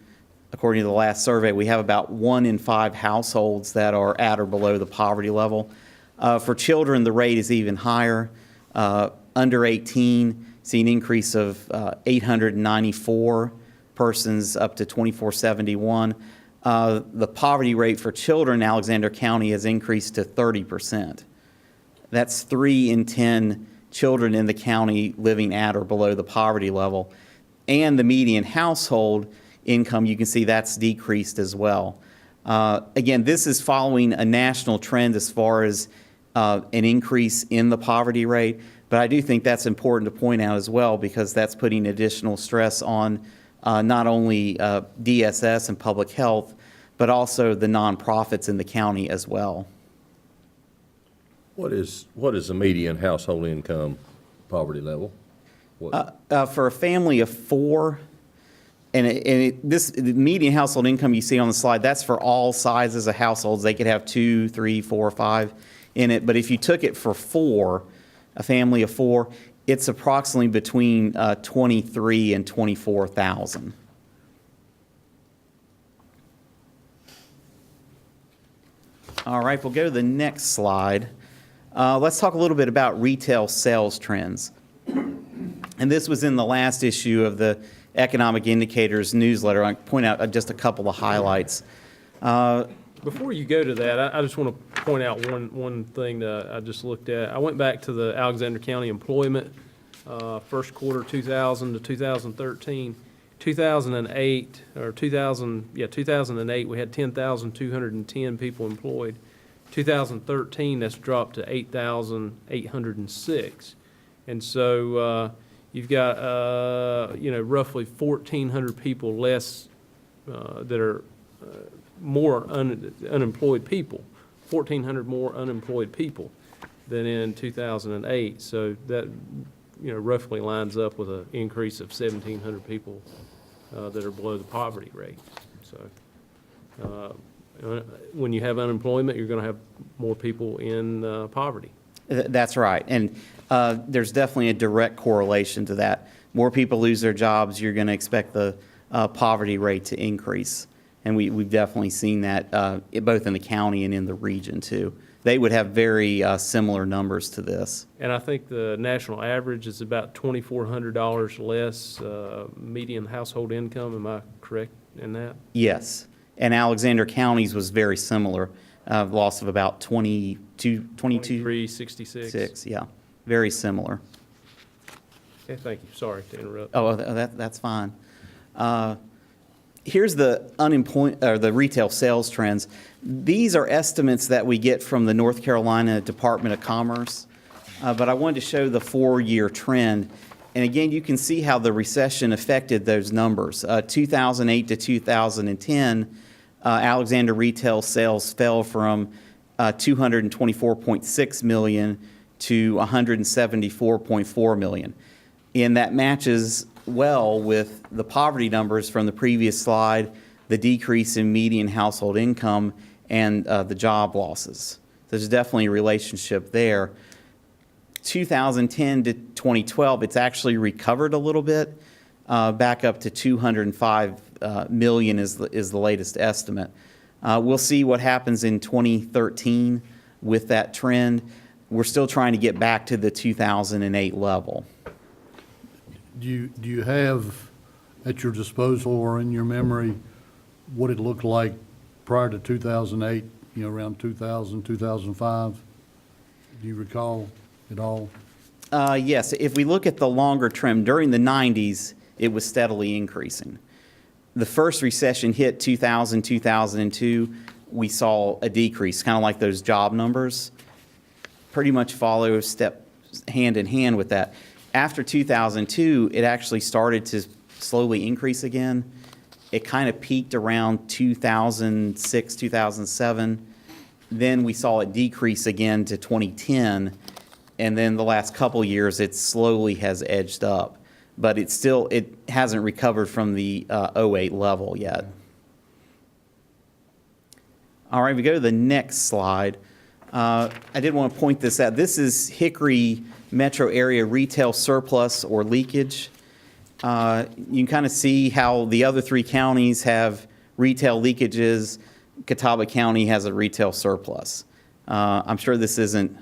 according to the last survey, we have about 1 in 5 households that are at or below the poverty level. For children, the rate is even higher. Under 18, see an increase of 894 persons up to 2,471. The poverty rate for children in Alexander County has increased to 30%. That's 3 in 10 children in the county living at or below the poverty level. And the median household income, you can see that's decreased as well. Again, this is following a national trend as far as an increase in the poverty rate, but I do think that's important to point out as well because that's putting additional stress on not only DSS and public health, but also the nonprofits in the county as well. What is the median household income poverty level? For a family of four, the median household income you see on the slide, that's for all sizes of households. They could have 2, 3, 4, 5 in it. But if you took it for four, a family of four, it's approximately between $23,000 and $24,000. All right, we'll go to the next slide. Let's talk a little bit about retail sales trends. And this was in the last issue of the Economic Indicators newsletter. I point out just a couple of highlights. Before you go to that, I just want to point out one thing that I just looked at. I went back to the Alexander County employment, first quarter 2000 to 2013. 2008, we had 10,210 people employed. 2013, that's dropped to 8,806. And so you've got, roughly 1,400 people less that are more unemployed people, 1,400 more unemployed people than in 2008. So that, roughly lines up with an increase of 1,700 people that are below the poverty rate. So when you have unemployment, you're going to have more people in poverty. That's right. And there's definitely a direct correlation to that. More people lose their jobs, you're going to expect the poverty rate to increase. And we've definitely seen that both in the county and in the region, too. They would have very similar numbers to this. And I think the national average is about $2,400 less median household income. Am I correct in that? Yes. And Alexander County's was very similar, loss of about 2366. 6, yeah. Very similar. Okay, thank you. Sorry to interrupt. Oh, that's fine. Here's the the retail sales trends. These are estimates that we get from the North Carolina Department of Commerce, but I wanted to show the 4-year trend. And again, you can see how the recession affected those numbers. 2008 to 2010, Alexander retail sales fell from $224.6 million to $174.4 million. And that matches well with the poverty numbers from the previous slide, the decrease in median household income, and the job losses. There's definitely a relationship there. 2010 to 2012, it's actually recovered a little bit, back up to $205 million is the latest estimate. We'll see what happens in 2013 with that trend. We're still trying to get back to the 2008 level. Do you have at your disposal or in your memory what it looked like prior to 2008, around 2000, 2005? Do you recall at all? Yes, if we look at the longer trend, during the 90s, it was steadily increasing. The first recession hit 2000, 2002. we saw a decrease, kind of like those job numbers. Pretty much follow step hand in hand with that. After 2002, it actually started to slowly increase again. It kind of peaked around 2006, 2007. Then we saw it decrease again to 2010. And then the last couple years, it slowly has edged up. But it hasn't recovered from the 08 level yet. All right, we go to the next slide. I did want to point this out. This is Hickory metro area retail surplus or leakage. You can kind of see how the other three counties have retail leakages. Catawba County has a retail surplus. I'm sure this isn't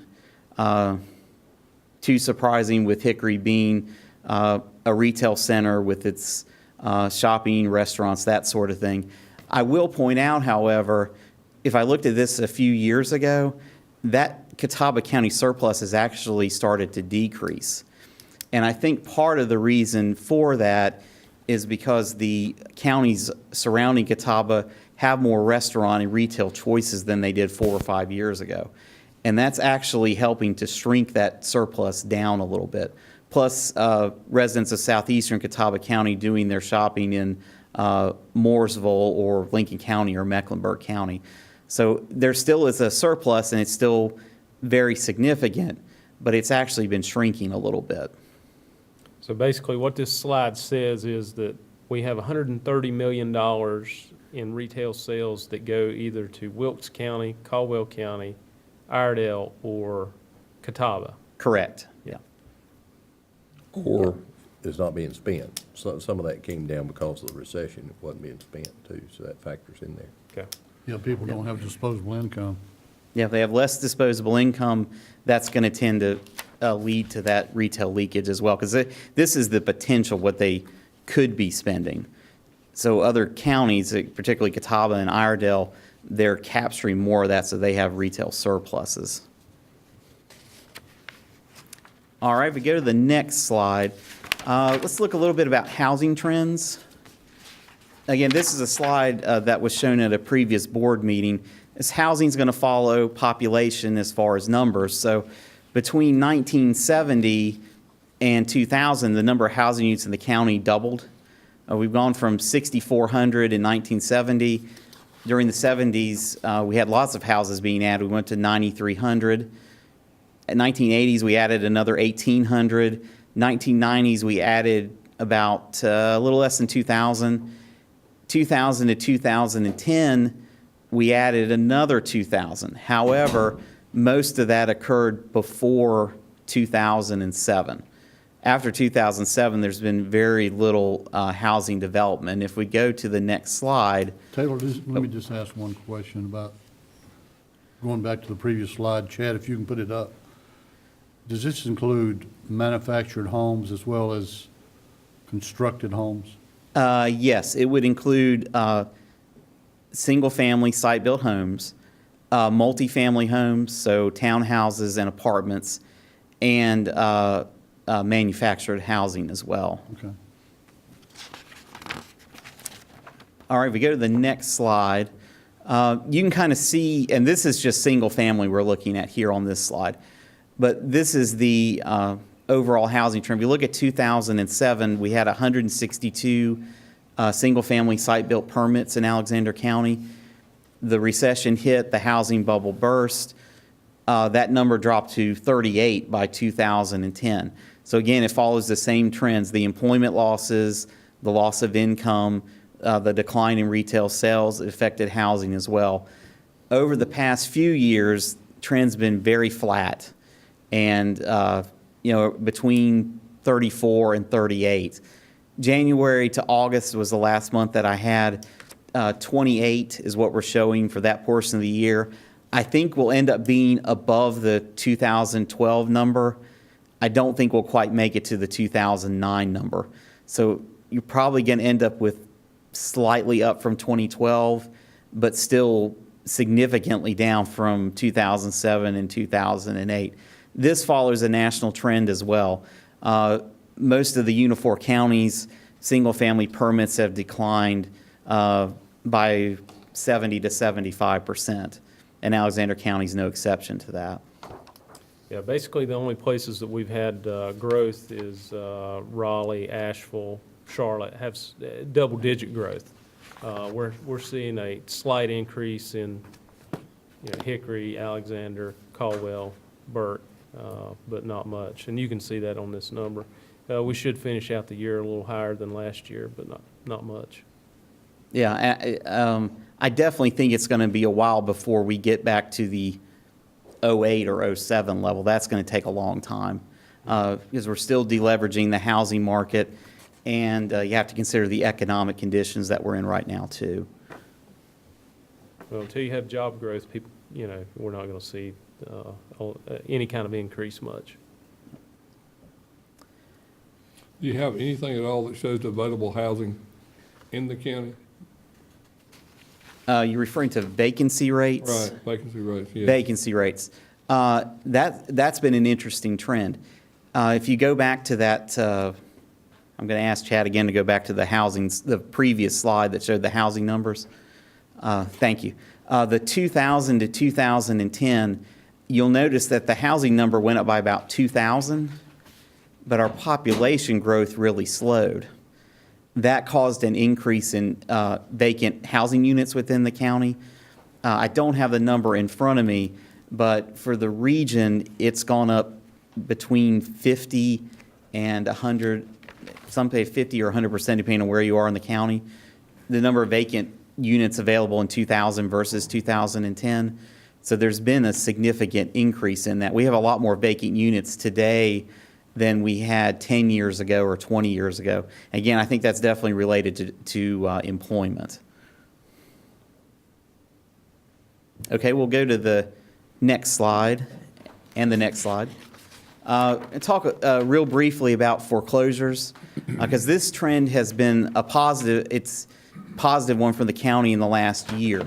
too surprising with Hickory being a retail center with its shopping, restaurants, that sort of thing. I will point out, however, if I looked at this a few years ago, that Catawba County surplus has actually started to decrease. And I think part of the reason for that is because the counties surrounding Catawba have more restaurant and retail choices than they did 4 or 5 years ago. And that's actually helping to shrink that surplus down a little bit. Plus, residents of southeastern Catawba County doing their shopping in Mooresville or Lincoln County or Mecklenburg County. So there still is a surplus, and it's still very significant, but it's actually been shrinking a little bit. So basically, what this slide says is that we have $130 million in retail sales that go either to Wilkes County, Caldwell County, Iredell, or Catawba. Correct. Yeah. Or is not being spent. So some of that came down because of the recession. It wasn't being spent too, so that factors in there. Okay. Yeah, people don't have disposable income. Yeah, if they have less disposable income, that's going to tend to lead to that retail leakage as well, because this is the potential what they could be spending. So other counties, particularly Catawba and Iredell, they're capturing more of that, so they have retail surpluses. All right, if we go to the next slide, let's look a little bit about housing trends. Again, this is a slide that was shown at a previous board meeting. This housing is going to follow population as far as numbers. So between 1970 and 2000, the number of housing units in the county doubled. We've gone from 6,400 in 1970. During the 70s, we had lots of houses being added. We went to 9,300. In 1980s, we added another 1,800. 1990s, we added about a little less than 2,000. 2000 to 2010, we added another 2,000. However, most of that occurred before 2007. After 2007, there's been very little housing development. If we go to the next slide. Taylor, let me just ask one question about, going back to the previous slide. Chad, if you can put it up. Does this include manufactured homes as well as constructed homes? Yes, it would include single-family site-built homes, multifamily homes, so townhouses and apartments, and manufactured housing as well. Okay. All right, if we go to the next slide, you can kind of see, and this is just single-family we're looking at here on this slide, but this is the overall housing trend. If you look at 2007, we had 162 single-family site-built permits in Alexander County. The recession hit, the housing bubble burst. That number dropped to 38 by 2010. So again, it follows the same trends: the employment losses, the loss of income, the decline in retail sales affected housing as well. Over the past few years, trend's been very flat, and between 34 and 38. January to August was the last month that I had. 28 is what we're showing for that portion of the year. I think we'll end up being above the 2012 number. I don't think we'll quite make it to the 2009 number. So you're probably going to end up with slightly up from 2012, but still significantly down from 2007 and 2008. This follows a national trend as well. Most of the Unifor counties, single-family permits have declined by 70 to 75%. And Alexander County is no exception to that. Yeah, basically, the only places that we've had growth is Raleigh, Asheville, Charlotte, have double-digit growth. We're seeing a slight increase in, Hickory, Alexander, Caldwell, Burke, but not much. And you can see that on this number. We should finish out the year a little higher than last year, but not much. Yeah, I definitely think it's going to be a while before we get back to the 08 or 07 level. That's going to take a long time because we're still deleveraging the housing market, and you have to consider the economic conditions that we're in right now, too. Well, until you have job growth, people, we're not going to see any kind of increase much. Do you have anything at all that shows available housing in the county? You're referring to vacancy rates? Right, vacancy rates, yeah. Vacancy rates. That's been an interesting trend. If you go back to that, I'm going to ask Chad again to go back to the previous slide that showed the housing numbers. Thank you. The 2000 to 2010, you'll notice that the housing number went up by about 2,000, but our population growth really slowed. That caused an increase in vacant housing units within the county. I don't have the number in front of me, but for the region, it's gone up between 50 and 100, some say 50 or 100%, depending on where you are in the county. The number of vacant units available in 2000 versus 2010. So there's been a significant increase in that. We have a lot more vacant units today than we had 10 years ago or 20 years ago. Again, I think that's definitely related to employment. Okay, we'll go to the next slide and the next slide. And talk real briefly about foreclosures, because this trend has been a positive, it's positive one for the county in the last year.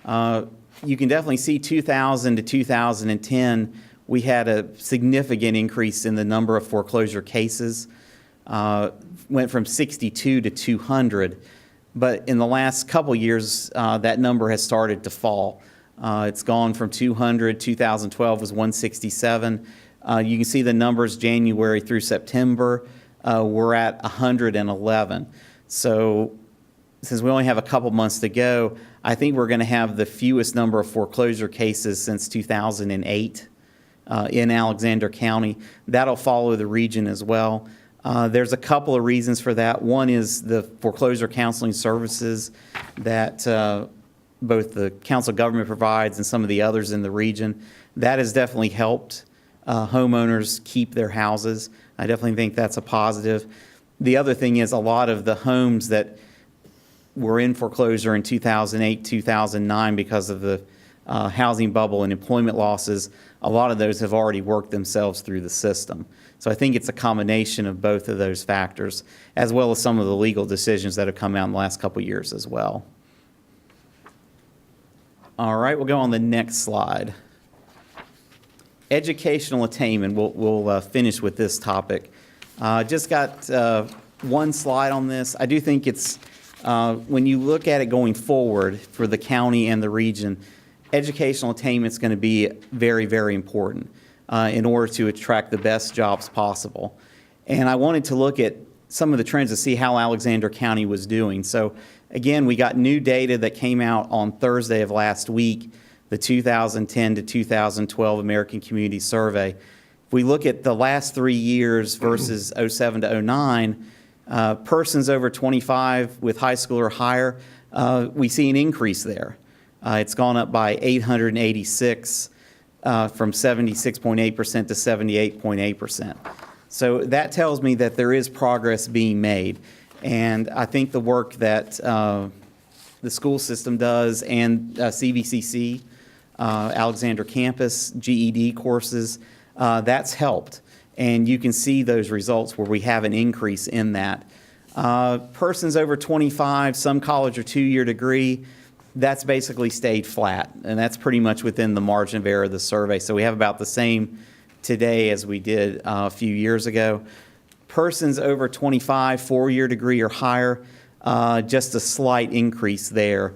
You can definitely see 2000 to 2010, we had a significant increase in the number of foreclosure cases, went from 62 to 200. But in the last couple years, that number has started to fall. It's gone from 200, 2012 was 167. You can see the numbers January through September, we're at 111. So since we only have a couple months to go, I think we're going to have the fewest number of foreclosure cases since 2008 in Alexander County. That'll follow the region as well. There's a couple of reasons for that. One is the foreclosure counseling services that both the council government provides and some of the others in the region. That has definitely helped homeowners keep their houses. I definitely think that's a positive. The other thing is a lot of the homes that were in foreclosure in 2008, 2009 because of the housing bubble and employment losses, a lot of those have already worked themselves through the system. So I think it's a combination of both of those factors, as well as some of the legal decisions that have come out in the last couple of years as well. All right, we'll go on the next slide. Educational attainment, we'll finish with this topic. Just got one slide on this. I do think it's, when you look at it going forward for the county and the region, educational attainment is going to be very, very important in order to attract the best jobs possible. And I wanted to look at some of the trends to see how Alexander County was doing. So again, we got new data that came out on Thursday of last week, the 2010 to 2012 American Community Survey. If we look at the last 3 years versus 07 to 09, persons over 25 with high school or higher, we see an increase there. It's gone up by 886 from 76.8% to 78.8%. So that tells me that there is progress being made. And I think the work that the school system does and CVCC, Alexander Campus, GED courses, that's helped. And you can see those results where we have an increase in that. Persons over 25, some college or two-year degree, that's basically stayed flat. And that's pretty much within the margin of error of the survey. So we have about the same today as we did a few years ago. Persons over 25, four-year degree or higher, just a slight increase there.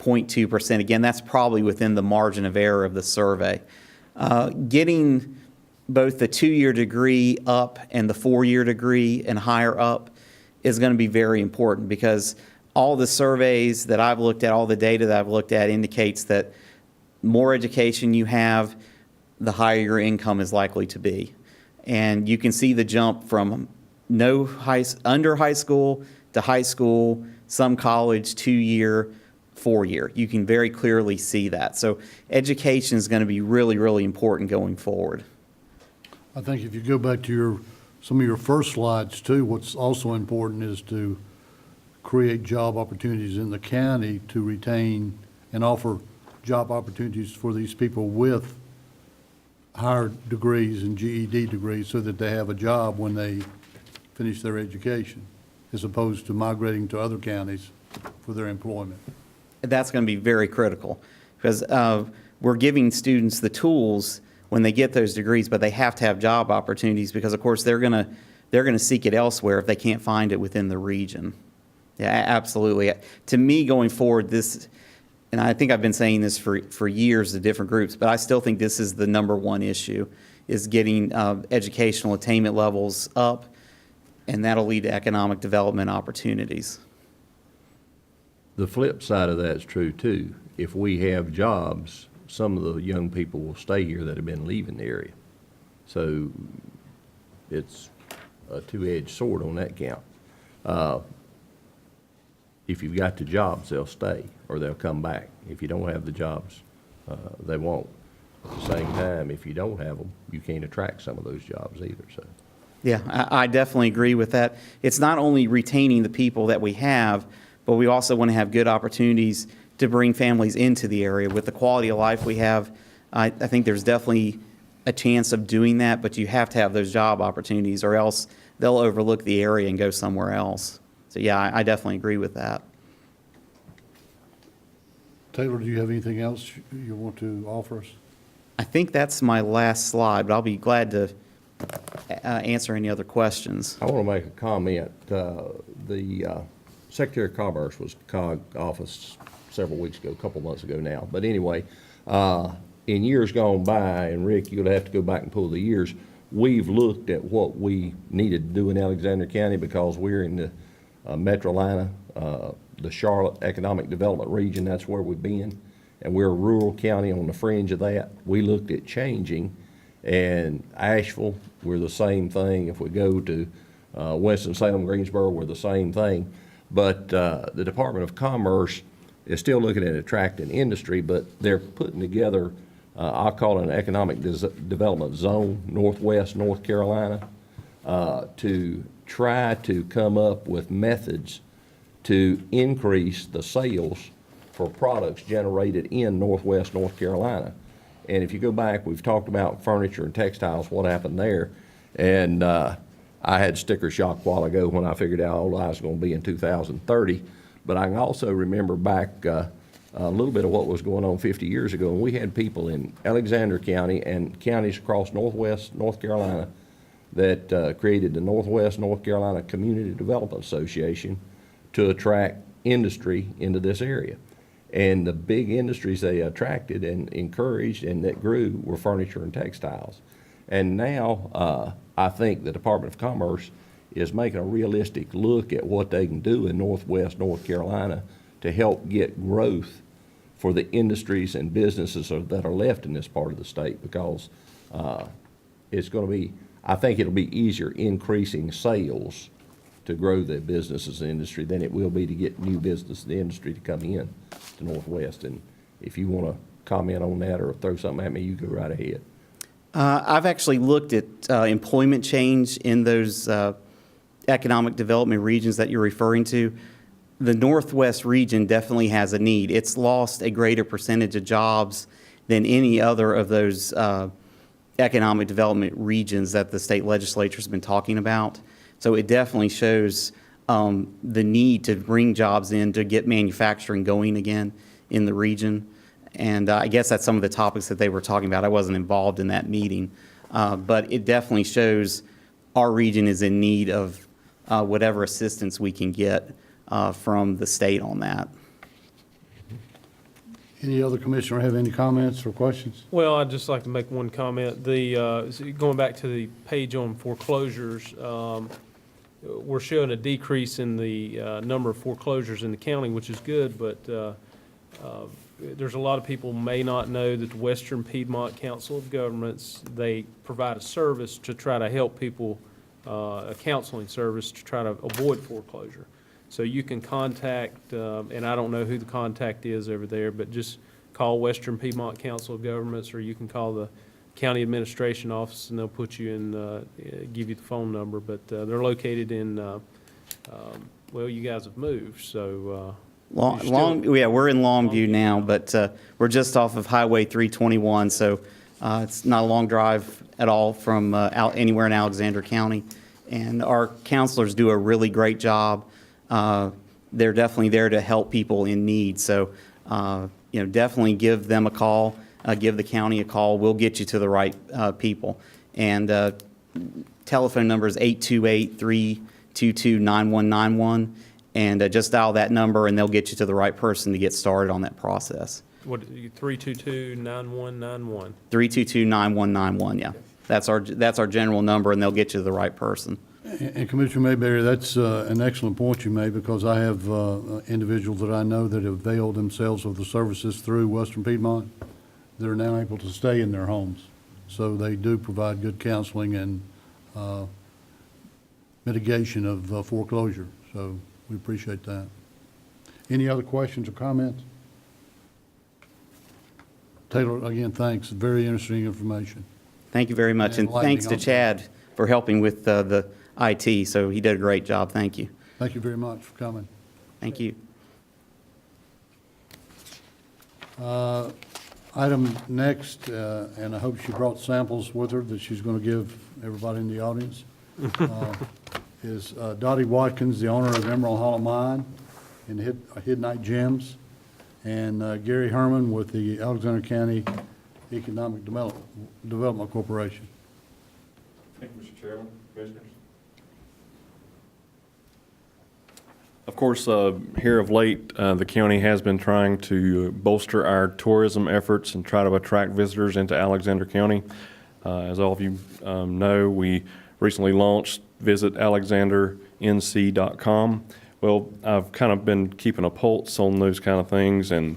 0.2%. Again, that's probably within the margin of error of the survey. Getting both the 2-year degree up and the 4-year degree and higher up is going to be very important, because all the surveys that I've looked at, all the data that I've looked at indicates that more education you have, the higher your income is likely to be. And you can see the jump from under high school to high school, some college, 2-year, 4-year. You can very clearly see that. So education is going to be really, really important going forward. I think if you go back to some of your first slides too, what's also important is to create job opportunities in the county to retain and offer job opportunities for these people with higher degrees and GED degrees, so that they have a job when they finish their education, as opposed to migrating to other counties for their employment. That's going to be very critical, because we're giving students the tools when they get those degrees, but they have to have job opportunities, because of course they're going to seek it elsewhere if they can't find it within the region. Yeah, absolutely. To me, going forward, this, and I think I've been saying this for years to different groups, but I still think this is the #1 issue, is getting educational attainment levels up, and that'll lead to economic development opportunities. The flip side of that's true too. If we have jobs, some of the young people will stay here that have been leaving the area. So it's a two-edged sword on that count. If you've got the jobs, they'll stay or they'll come back. If you don't have the jobs, they won't. At the same time, if you don't have them, you can't attract some of those jobs either. So. Yeah, I definitely agree with that. It's not only retaining the people that we have, but we also want to have good opportunities to bring families into the area. With the quality of life we have, I think there's definitely a chance of doing that, but you have to have those job opportunities, or else they'll overlook the area and go somewhere else. So yeah, I definitely agree with that. Taylor, do you have anything else you want to offer us? I think that's my last slide, but I'll be glad to answer any other questions. I want to make a comment. The Secretary of Commerce was at COG office several weeks ago, a couple months ago now. But anyway, in years gone by, and Rick, you'll have to go back and pull the years, we've looked at what we needed to do in Alexander County, because we're in the Metrolina, the Charlotte Economic Development Region. That's where we've been. And we're a rural county on the fringe of that. We looked at changing, and Asheville, we're the same thing. If we go to Winston-Salem, Greensboro, we're the same thing. But the Department of Commerce is still looking at attracting industry, but they're putting together, I'll call it an economic development zone, Northwest North Carolina, to try to come up with methods to increase the sales for products generated in Northwest North Carolina. And if you go back, we've talked about furniture and textiles, what happened there. And I had sticker shock a while ago when I figured out how old I was going to be in 2030. But I can also remember back a little bit of what was going on 50 years ago. And we had people in Alexander County and counties across Northwest North Carolina that created the Northwest North Carolina Community Development Association to attract industry into this area. And the big industries they attracted and encouraged and that grew were furniture and textiles. And now I think the Department of Commerce is making a realistic look at what they can do in Northwest North Carolina to help get growth for the industries and businesses that are left in this part of the state, because it's going to be, I think it'll be easier increasing sales to grow the businesses and industry than it will be to get new business and industry to come in to Northwest. And if you want to comment on that or throw something at me, you go right ahead. I've actually looked at employment change in those economic development regions that you're referring to. The Northwest region definitely has a need. It's lost a greater percentage of jobs than any other of those economic development regions that the state legislature has been talking about. So it definitely shows the need to bring jobs in to get manufacturing going again in the region. And I guess that's some of the topics that they were talking about. I wasn't involved in that meeting. But it definitely shows our region is in need of whatever assistance we can get from the state on that. Any other commissioner have any comments or questions? Well, I'd just like to make one comment. Going back to the page on foreclosures, we're showing a decrease in the number of foreclosures in the county, which is good, but there's a lot of people may not know that the Western Piedmont Council of Governments, they provide a service to try to help people, a counseling service to try to avoid foreclosure. So you can contact, and I don't know who the contact is over there, but just call Western Piedmont Council of Governments, or you can call the county administration office, and they'll put you in, give you the phone number. But they're located in, well, you guys have moved, so. We're in Longview now, but we're just off of Highway 321, so it's not a long drive at all from anywhere in Alexander County. And our counselors do a really great job. They're definitely there to help people in need. So, definitely give them a call, give the county a call. We'll get you to the right people. And telephone number is 828-322-9191. And just dial that number, and they'll get you to the right person to get started on that process. What, 322-9191? 322-9191, yeah. That's our general number, and they'll get you to the right person. And Commissioner Mayberry, that's an excellent point you made, because I have individuals that I know that have availed themselves of the services through Western Piedmont. They're now able to stay in their homes. So they do provide good counseling and mitigation of foreclosure. So we appreciate that. Any other questions or comments? Taylor, again, thanks. Very interesting information. Thank you very much, and thanks to Chad for helping with the IT. So he did a great job. Thank you. Thank you very much for coming. Thank you. Item next, and I hope she brought samples with her that she's going to give everybody in the audience, is Dottie Watkins, the owner of Emerald Hollow Mine and Hidnite Gems, and Gary Herman with the Alexander County Economic Development Corporation. Thank you, Mr. Chairman, Commissioners. Of course, here of late, the county has been trying to bolster our tourism efforts and try to attract visitors into Alexander County. As all of you know, we recently launched visitalexandernc.com. Well, I've kind of been keeping a pulse on those kind of things, and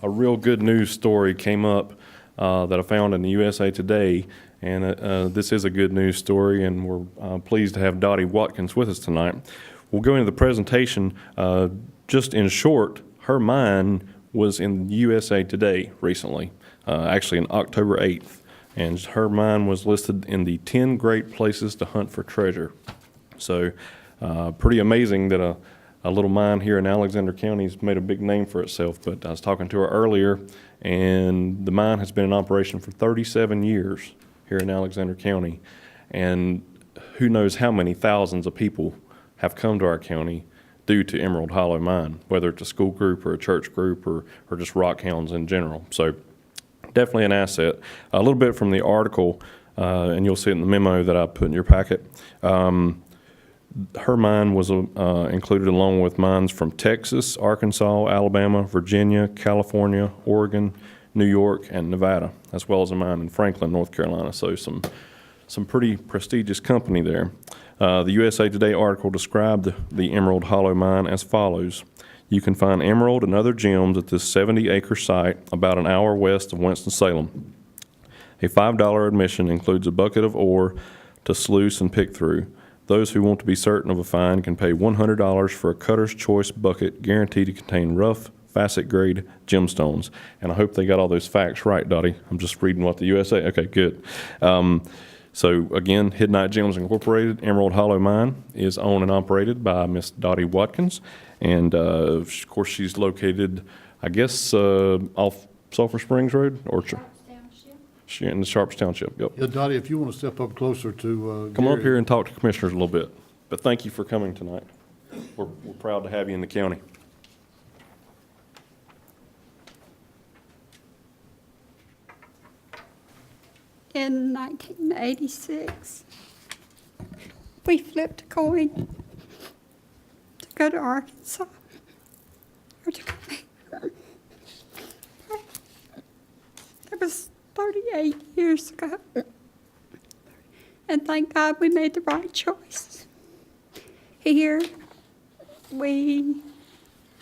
a real good news story came up that I found in the USA Today, and this is a good news story, and we're pleased to have Dottie Watkins with us tonight. We'll go into the presentation. Just in short, her mine was in USA Today recently, actually on October 8th, and her mine was listed in the 10 great places to hunt for treasure. So pretty amazing that a little mine here in Alexander County has made a big name for itself. But I was talking to her earlier, and the mine has been in operation for 37 years here in Alexander County. And who knows how many thousands of people have come to our county due to Emerald Hollow Mine, whether it's a school group or a church group or just rock hounds in general. So definitely an asset. A little bit from the article, and you'll see it in the memo that I put in your packet. Her mine was included along with mines from Texas, Arkansas, Alabama, Virginia, California, Oregon, New York, and Nevada, as well as a mine in Franklin, North Carolina. So some pretty prestigious company there. The USA Today article described the Emerald Hollow Mine as follows. You can find emerald and other gems at this 70-acre site about an hour west of Winston-Salem. A $5 admission includes a bucket of ore to sluice and pick through. Those who want to be certain of a find can pay $100 for a Cutter's Choice bucket guaranteed to contain rough, facet-grade gemstones. And I hope they got all those facts right, Dottie. I'm just reading what the USA, okay, good. So again, Hidnite Gems Incorporated, Emerald Hollow Mine, is owned and operated by Miss Dottie Watkins. And of course, she's located, I guess, off Sulphur Springs Road? Or in the Sharps Township, yep. Yeah, Dottie, if you want to step up closer to Come Gary. up here and talk to commissioners a little bit. But thank you for coming tonight. We're proud to have you in the county. In 1986, we flipped a coin to go to Arkansas or to come here. 38 years ago. And thank God we made the right choice. Here, we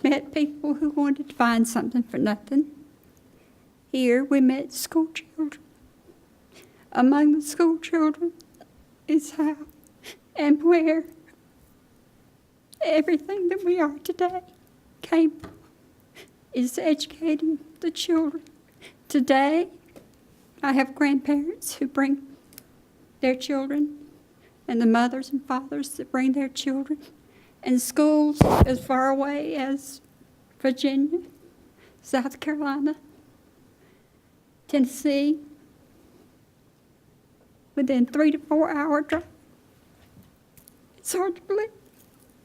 met people who wanted to find something for nothing. Here, we met school children. Among the school children is how and where everything that we are today came from, is educating the children. Today, I have grandparents who bring their children, and the mothers and fathers that bring their children, and schools as far away as Virginia, South Carolina, Tennessee, within 3 to 4 hour drive. It's hard to believe.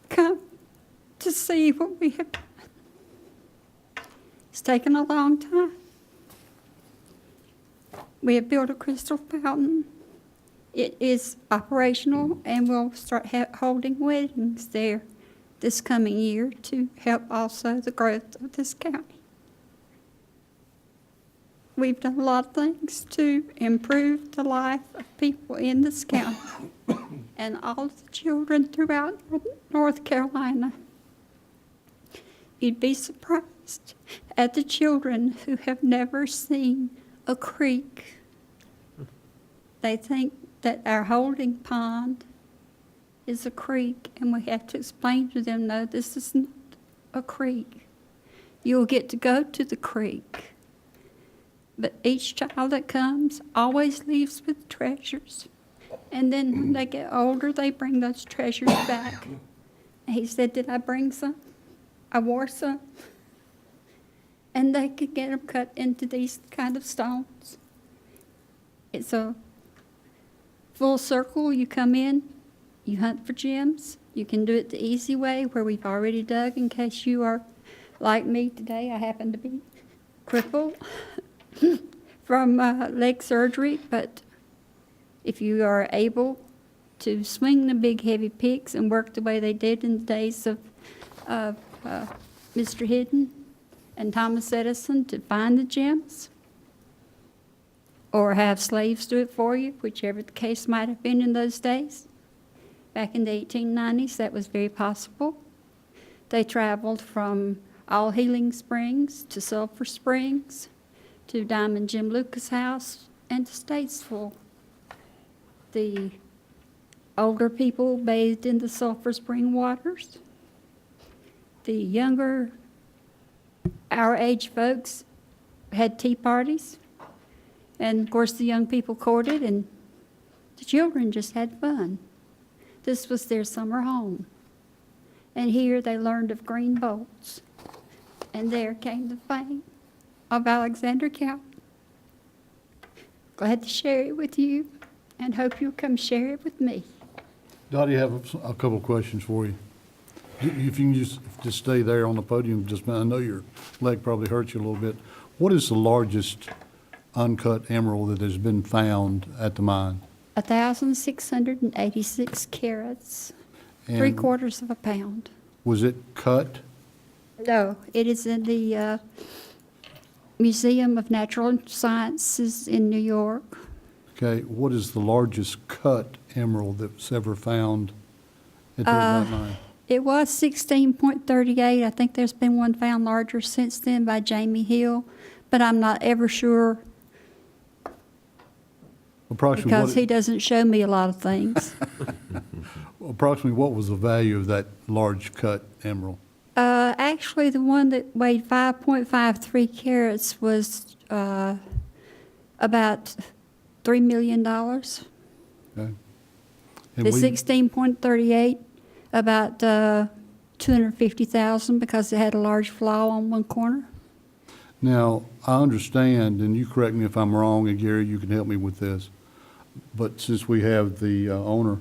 Come to see what we have done. It's taken a long time. We have built a crystal fountain. It is operational, and we'll start holding weddings there this coming year to help also the growth of this county. We've done a lot of things to improve the life of people in this county and all of the children throughout North Carolina. You'd be surprised at the children who have never seen a creek. They think that our holding pond is a creek, and we have to explain to them, no, this is not a creek. You'll get to go to the creek. But each child that comes always leaves with treasures. And then when they get older, they bring those treasures back. And he said, did I bring some? I wore some. And they could get them cut into these kind of stones. It's a full circle. You come in, you hunt for gems. You can do it the easy way where we've already dug in case you are like me today. I happen to be crippled from leg surgery, but if you are able to swing the big heavy picks and work the way they did in the days of Mr. Hidden and Thomas Edison to find the gems, or have slaves do it for you, whichever the case might have been in those days. Back in the 1890s, that was very possible. They traveled from All Healing Springs to Sulphur Springs to Diamond Jim Lucas' house and to Statesville. The older people bathed in the Sulphur Spring waters. The younger, our age folks had tea parties. And of course the young people courted and the children just had fun. This was their summer home. And here they learned of green bolts. And there came the fame of Alexander County. Glad to share it with you and hope you'll come share it with me. Dottie, I have a couple of questions for you. If you can just stay there on the podium, I know your leg probably hurts you a little bit. What is the largest uncut emerald that has been found at the mine? 1,686 carats, And 3/4 of a pound. was it cut? No, it is in the Museum of Natural Sciences in New York. Okay, what is the largest cut emerald that's ever found at that mine? It was 16.38. I think there's been one found larger since then by Jamie Hill, but I'm not ever sure Approximately because he doesn't show me a lot of things. approximately what was the value of that large cut emerald? Actually, the one that weighed 5.53 carats was about $3 million. Okay. And The we- 16.38, about 250,000 because it had a large flaw on one corner. Now, I understand, and you correct me if I'm wrong, and Gary, you can help me with this, but since we have the owner,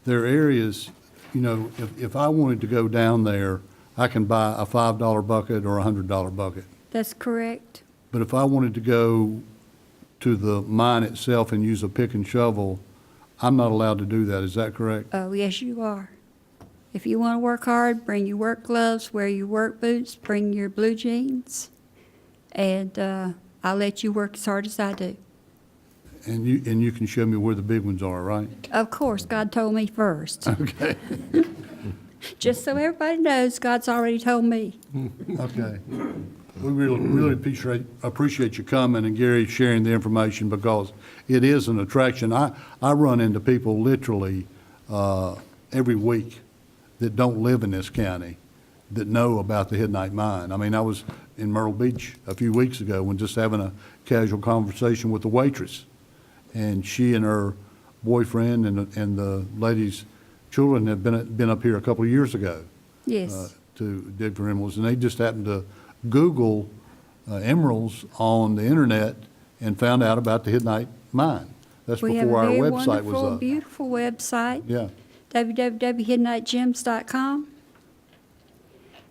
there are areas, you know, if I wanted to go down there, I can buy a $5 bucket or a $100 bucket. That's correct. But if I wanted to go to the mine itself and use a pick and shovel, I'm not allowed to do that. Is that correct? Oh, yes, you are. If you want to work hard, bring your work gloves, wear your work boots, bring your blue jeans, and I'll let you work as hard as I do. And you can show me where the big ones are, right? Of course, God told me first. Okay, Just so everybody knows, God's already told me. okay. We really appreciate you coming and Gary sharing the information because it is an attraction. I run into people literally every week that don't live in this county that know about the Hiddenite Mine. I mean, I was in Myrtle Beach a few weeks ago when just having a casual conversation with the waitress. And she and her boyfriend and the lady's children had been up here a couple of years ago. Yes. To dig for emeralds, and they just happened to Google emeralds on the internet and found out about the Hiddenite Mine. That's We have a before our very website was wonderful, up. beautiful website. Yeah, www.hiddenitegems.com.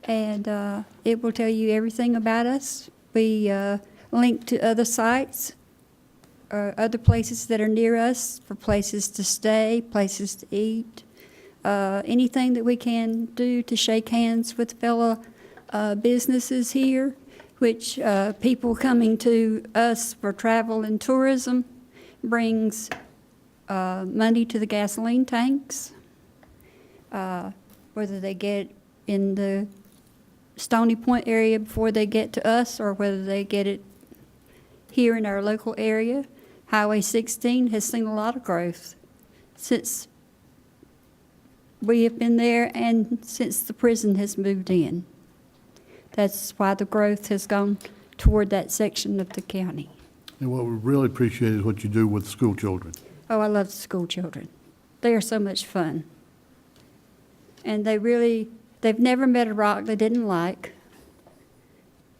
And it will tell you everything about us. We link to other sites, other places that are near us for places to stay, places to eat, anything that we can do to shake hands with fellow businesses here, which people coming to us for travel and tourism brings money to the gasoline tanks, whether they get in the Stony Point area before they get to us or whether they get it here in our local area. Highway 16 has seen a lot of growth since we have been there and since the prison has moved in. That's why the growth has gone toward that section of the county. and what we really appreciate is what you do with school children. Oh, I love the school children. They are so much fun. And they've never met a rock they didn't like.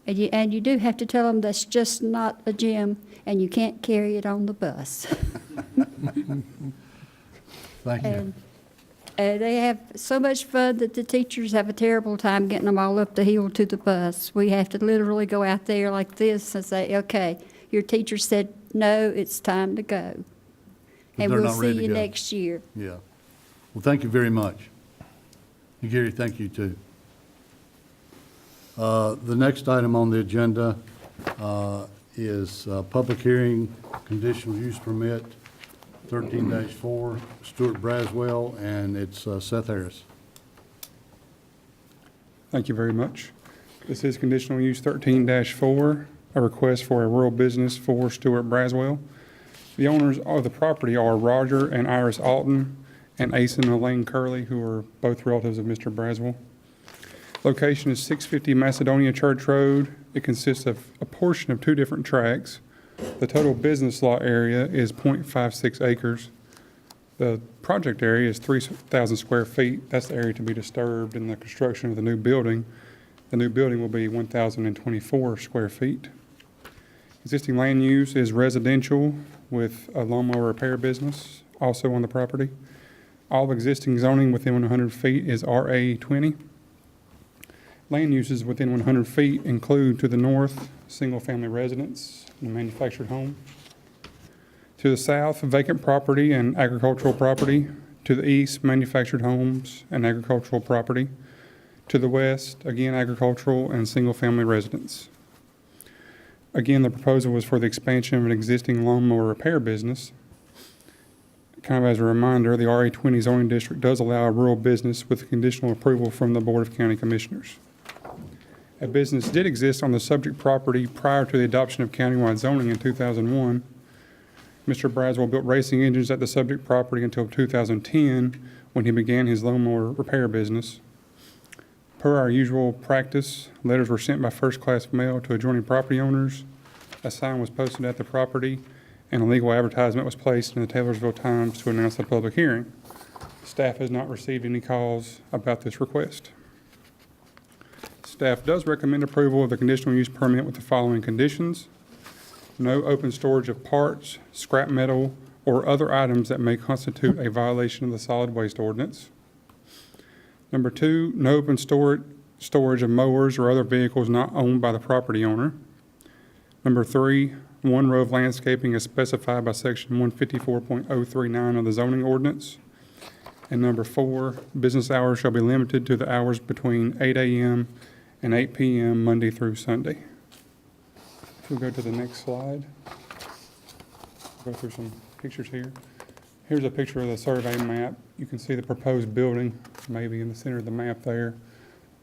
And you do have to tell them that's just not a gym and you can't carry it on the bus. Thank you. And they have so much fun that the teachers have a terrible time getting them all up the hill to the bus. We have to literally go out there like this and say, okay, your teacher said, no, it's time to go. And they're we'll not ready see to you go. next year. Yeah. Well, thank you very much. And Gary, thank you too. The next item on the agenda is public hearing, conditional use permit, 13-4, Stuart Braswell, and it's Seth Harris. Thank you very much. This is conditional use 13-4, a request for a rural business for Stuart Braswell. The owners of the property are Roger and Iris Alton and Ace and Elaine Curley, who are both relatives of Mr. Braswell. Location is 650 Macedonia Church Road. It consists of a portion of 2 different tracts. The total business lot area is 0.56 acres. The project area is 3,000 square feet. That's the area to be disturbed in the construction of the new building. The new building will be 1,024 square feet. Existing land use is residential with a lawnmower repair business also on the property. All existing zoning within 100 feet is RA 20. Land uses within 100 feet include to the north, single-family residence and manufactured home. To the south, vacant property and agricultural property. To the east, manufactured homes and agricultural property. To the west, again, agricultural and single-family residence. Again, the proposal was for the expansion of an existing lawnmower repair business. Kind of as a reminder, the RA 20 zoning district does allow a rural business with conditional approval from the Board of County Commissioners. A business did exist on the subject property prior to the adoption of countywide zoning in 2001. Mr. Braswell built racing engines at the subject property until 2010 when he began his lawnmower repair business. Per our usual practice, letters were sent by first-class mail to adjoining property owners. A sign was posted at the property, and a legal advertisement was placed in the Taylorsville Times to announce the public hearing. Staff has not received any calls about this request. Staff does recommend approval of the conditional use permit with the following conditions. No open storage of parts, scrap metal, or other items that may constitute a violation of the solid waste ordinance. Number 2, no open storage of mowers or other vehicles not owned by the property owner. Number 3, 1 row of landscaping as specified by section 154.039 of the zoning ordinance. And number 4, business hours shall be limited to the hours between 8 a.m. and 8 p.m. Monday through Sunday. If we go to the next slide. Go through some pictures here. Here's a picture of the survey map. You can see the proposed building, maybe in the center of the map there,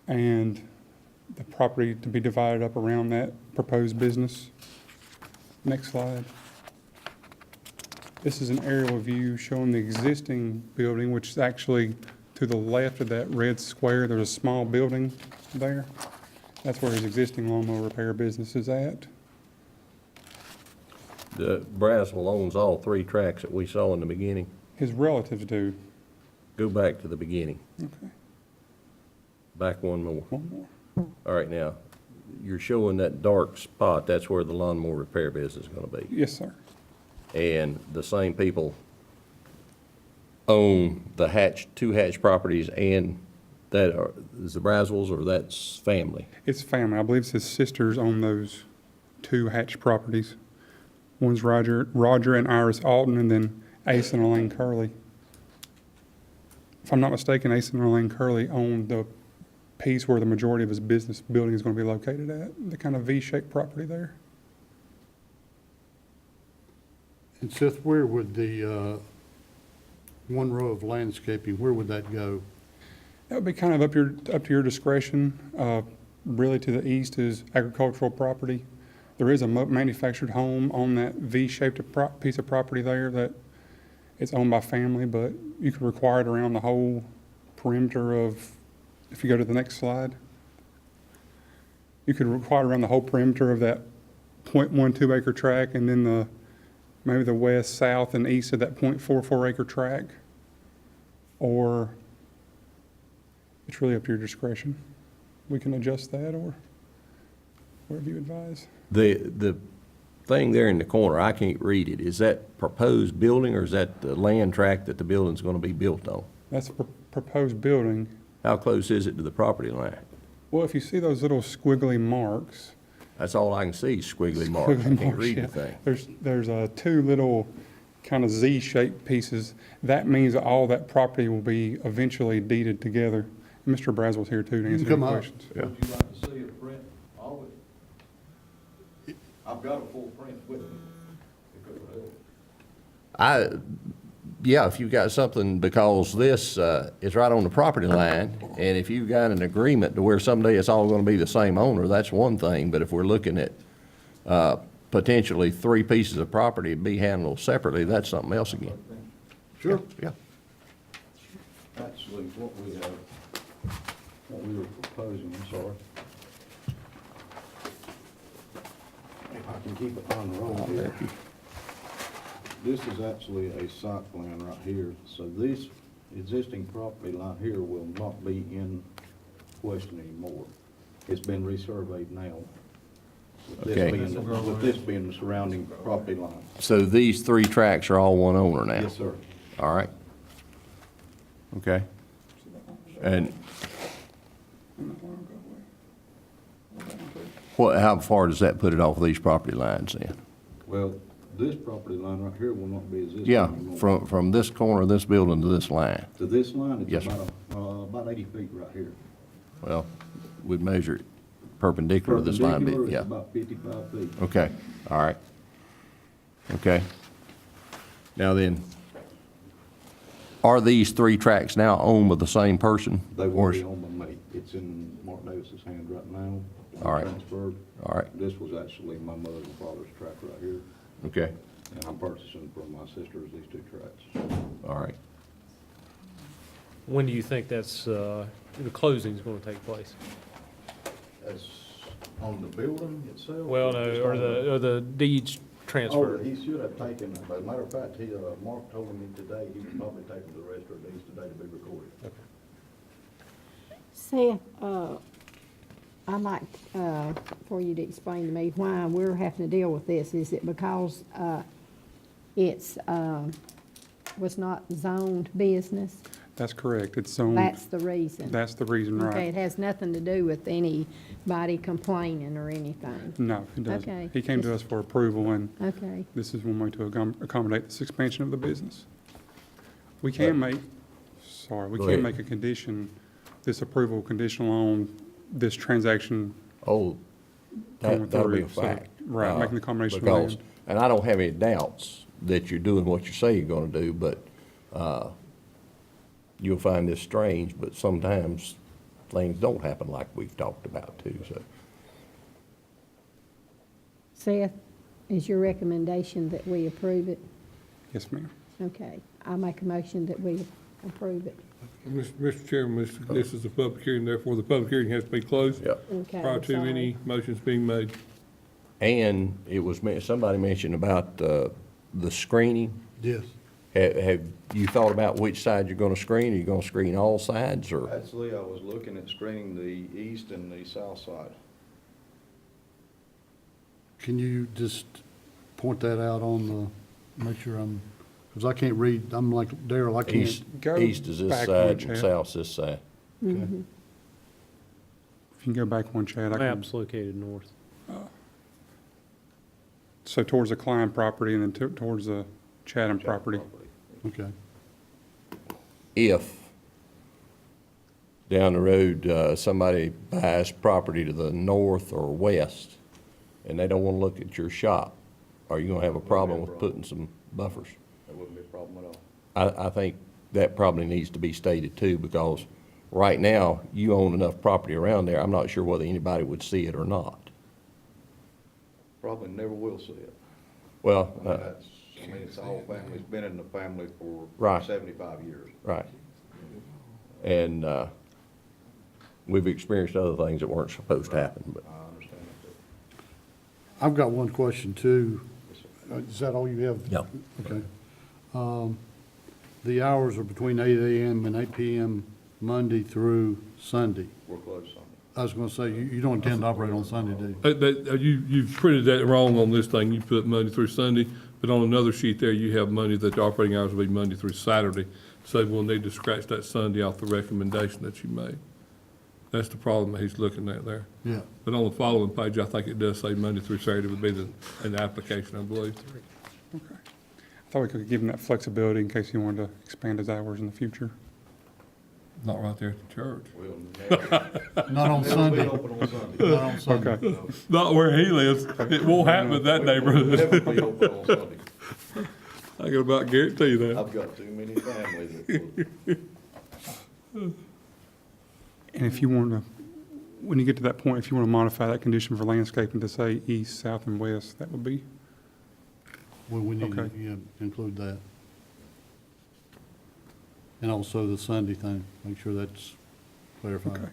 and the property to be divided up around that proposed business. Next slide. This is an aerial view showing the existing building, which is actually to the left of that red square. There's a small building there. That's where his existing lawnmower repair business is at. The Braswell owns all 3 tracks that we saw in the beginning. His relatives do. Go back to the beginning. Okay, Back one more. one more. All right, now, you're showing that dark spot, that's where the lawnmower repair business is gonna be. Yes, sir. And the same people own the 2 Hatch properties, and is the Braswells, or that's family? It's family. I believe it's his sisters own those 2 Hatch properties. One's Roger and Iris Alton, and then Ace and Elaine Curley. If I'm not mistaken, Ace and Elaine Curley own the piece where the majority of his business building is going to be located at, the kind of V-shaped property there. And Seth, where would the one row of landscaping, where would that go? That would be kind of up to your discretion. Really to the east is agricultural property. There is a manufactured home on that V-shaped piece of property there that it's owned by family, but you could require it around the whole perimeter of, if you go to the next slide, you could require it around the whole perimeter of that 0.12 acre tract, and then maybe the west, south, and east of that 0.44 acre tract. Or it's really up to your discretion. We can adjust that, or whatever you advise. The thing there in the corner, I can't read it. Is that proposed building, or is that the land tract that the building's gonna be built on? That's a proposed building. How close is it to the property line? Well, if you see those little squiggly marks. That's all I can see, squiggly marks. I Squiggly can't marks, read yeah. the thing. There's 2 little kind of Z-shaped pieces. That means that all that property will be eventually deeded together. Mr. Braswell's here too to answer come any up. questions. Yeah. Would you like to see a print of it? I've got a full print with me, if it would help. Yeah, if you've got something, because this is right on the property line, and if you've got an agreement to where someday it's all gonna be the same owner, that's one thing, but if we're looking at potentially 3 pieces of property to be handled separately, that's something else again. Sure. Yeah. Actually, what we were proposing, I'm sorry. If I can keep it on the roll here. This is actually a site plan right here, so this existing property line here will not be in question anymore. It's been resurveyed now. Okay. With this being the surrounding property line. So these 3 tracks are all one owner now? Yes, sir. All right. Okay. And how far does that put it off of these property lines then? Well, this property line right here will not be existing Yeah, anymore. from this corner of this building to this line. To this line, Yes, it's sir. about 80 feet right here. Well, we'd measure it perpendicular to this line, but Perpendicular is yeah. about 55 feet. Okay, all right. Okay. Now then, are these 3 tracks now owned by the same person? They Or will is- be owned by me. It's in Mark Davis's hand right now. All right. Transferred. All right, This was actually my mother and father's track right here, okay, and I'm purchasing from my sisters these 2 tracks. all right. When do you think the closing's gonna take place? That's on the building itself? Well, no, or the deeds Oh, transfer? he should have taken, as a matter of fact, Mark told me today, he would probably take the rest of these today to be recorded. Seth, I'd like for you to explain to me why we're having to deal with this. Is it because it's was not zoned business? That's correct. It's zoned. That's the reason? That's the reason, right? Okay, it has nothing to do with anybody complaining or anything? No, it doesn't. Okay. He came to us for approval, and Okay, this is one way to accommodate this expansion of the business. We can make, we Go can ahead. make a condition, this approval conditional on this transaction Oh, going that'll be a through. So, fact. Right, making the combination of Because, land. and I don't have any doubts that you're doing what you say you're gonna do, but, you'll find this strange, but sometimes things don't happen like we've talked about too, so. Seth, is your recommendation that we approve it? Yes, ma'am. Okay, I make a motion that we approve it. Mr. Chairman, this is a public hearing, therefore the public hearing has to be closed Yeah. Okay, prior to sorry. any motions being made. And it was, somebody mentioned about, the screening. Yes. Have you thought about which side you're gonna screen? Are you gonna screen all sides, or? Actually, I was looking at screening the east and the south side. Can you just point that out on the, make sure because I can't read, I'm like Darrell, I can't. East is this back side one, and Chad. south's this side. Okay. If you can go back one, Chad. I can- Map's located north. So towards the Klein property and then towards the Chatham property. Okay. If down the road, somebody buys property to the north or west, and they don't wanna look at your shop, are you gonna have a problem with putting some buffers? That wouldn't be a problem at all. I think that probably needs to be stated too, because right now, you own enough property around there, I'm not sure whether anybody would see it or not. Probably never will see it. Well, I mean, it's all family, it's been in the family for Right. 75 years. right. And, we've experienced other things that weren't supposed to happen, but. I understand that. I've got one question too. Is that all you have? Yeah. Okay. The hours are between 8 AM and 8 PM, Monday through Sunday. We're closed Sunday. I was gonna say, you don't intend to operate on Sunday, do you? You've printed that wrong on this thing. You put Monday through Sunday, but on another sheet there, you have Monday, that the operating hours will be Monday through Saturday. So we'll need to scratch that Sunday off the recommendation that you made. That's the problem that he's looking at there. Yeah. But on the following page, I think it does say Monday through Saturday would be an application, I believe. Okay. I thought we could give him that flexibility in case he wanted to expand his hours in the future. Not right there at the church. We'll never, Not on never be Sunday. open on Sunday. Not on Sunday. Okay. Not where he lives. It won't happen in that We'll neighborhood. never be open on Sunday. I can about guarantee you that. I've got too many families that would. And if you want to, when you get to that point, if you want to modify that condition for landscaping to say east, south, and west, that would be, Well, we need to, Okay. yeah, include that. And also the Sunday thing, make sure that's clarified. Okay.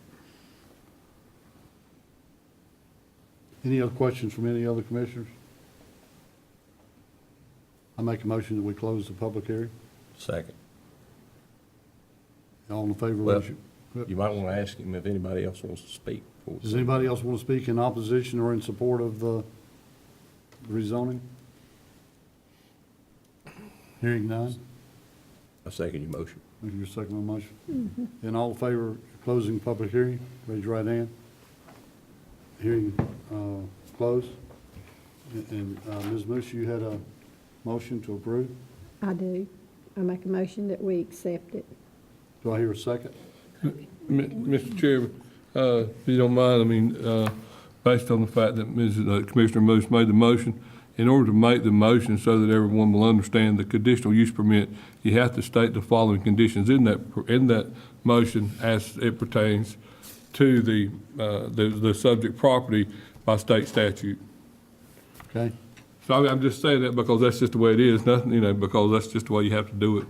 Any other questions from any other commissioners? I make a motion that we close the public hearing. Second. All in favor? Well, raise your- You might want to ask him if anybody else wants to speak. Does anybody else want to speak in opposition or in support of the rezoning? Hearing none, I second your motion. make your second motion. And all in favor of closing public hearing, raise your right hand. Hearing closed. And Ms. Moose, you had a motion to approve. I do. I make a motion that we accept it. Do I hear a second? Mr. Chairman, if you don't mind, I mean, based on the fact that Commissioner Moose made the motion, in order to make the motion so that everyone will understand the conditional use permit, you have to state the following conditions in that motion as it pertains to the subject property by state statute. Okay. So I'm just saying that because that's just the way it is, nothing, because that's just the way you have to do it.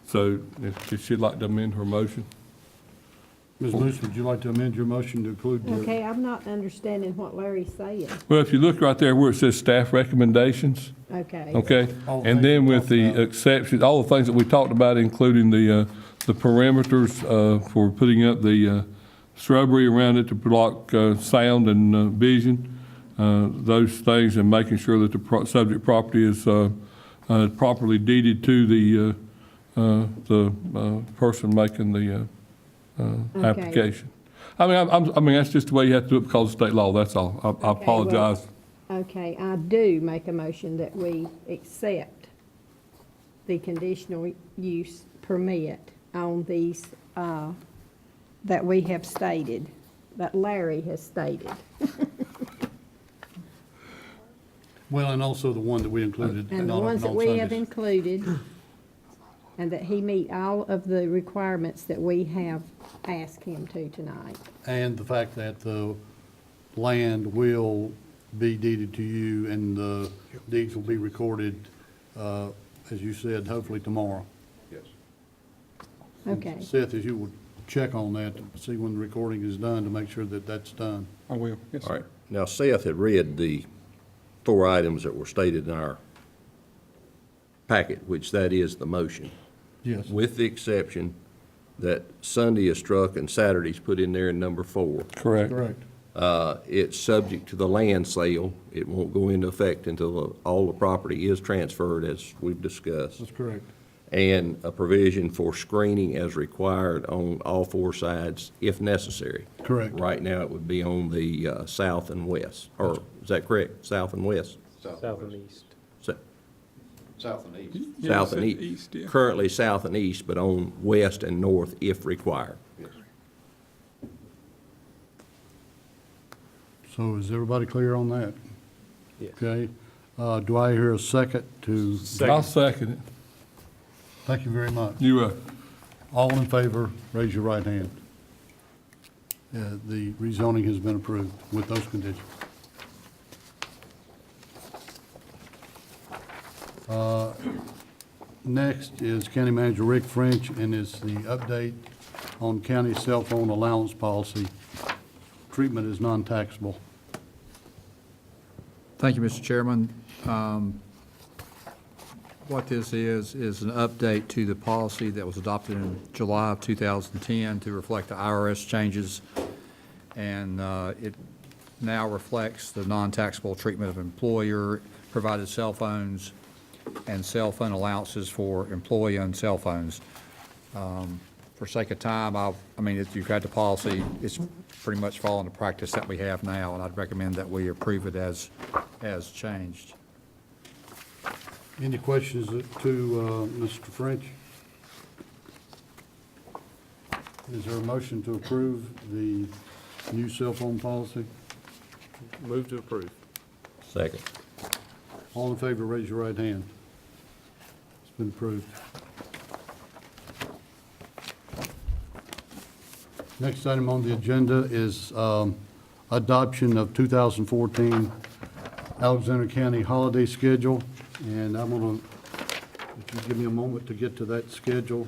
So if she'd like to amend her motion. Ms. Moose, would you like to amend your motion to include the? Okay, I'm not understanding what Larry's saying. Well, if you look right there where it says staff recommendations, Okay. okay? All the And things then we with talked the about. exceptions, all the things that we talked about, including the perimeters for putting up the shrubbery around it to block sound and vision, those things, and making sure that the subject property is properly deeded to the person making the Okay. application. I mean, that's just the way you have to do it because of state law, that's all. I Okay, well- apologize. Okay, I do make a motion that we accept the conditional use permit on these, that we have stated, that Larry has stated. Well, and also the one that we included. And the not ones that on we have Sundays. included, and that he meet all of the requirements that we have asked him to tonight. And the fact that the land will be deeded to you and the deeds will be recorded, as you said, hopefully tomorrow. Yes. Okay. Seth, if you would check on that to see when the recording is done to make sure that that's done. I will, yes, All sir. right. Now Seth had read the 4 items that were stated in our packet, which that is the motion, Yes. with the exception that Sunday is struck and Saturday's put in there in number 4. Correct. Correct. It's subject to the land sale. It won't go into effect until all the property is transferred, as we've discussed. That's correct. And a provision for screening as required on all 4 sides if necessary. Correct. Right now, it would be on the south and west, or is that correct? South and west? South and east. South and east. Yeah, South said and east, yeah. Currently south and east, but on west and north if required. Yes. So is everybody clear on that? Yes. Okay. Do I hear a second to? I'll second it. Thank you very much. You, All in favor, raise your right hand. The rezoning has been approved with those conditions. Next is County Manager Rick French, and it's the update on county cell phone allowance policy. Treatment is non-taxable. Thank you, Mr. Chairman. What this is an update to the policy that was adopted in July of 2010 to reflect the IRS changes. And it now reflects the non-taxable treatment of employer-provided cell phones and cell phone allowances for employee-owned cell phones. For sake of time, I mean, if you've had the policy, it's pretty much following the practice that we have now, and I'd recommend that we approve it as changed. Any questions to Mr. French? Is there a motion to approve the new cell phone policy? Move to approve. Second. All in favor, raise your right hand. It's been approved. Next item on the agenda is adoption of 2014 Alexander County holiday schedule. And I'm going to, if you give me a moment to get to that schedule,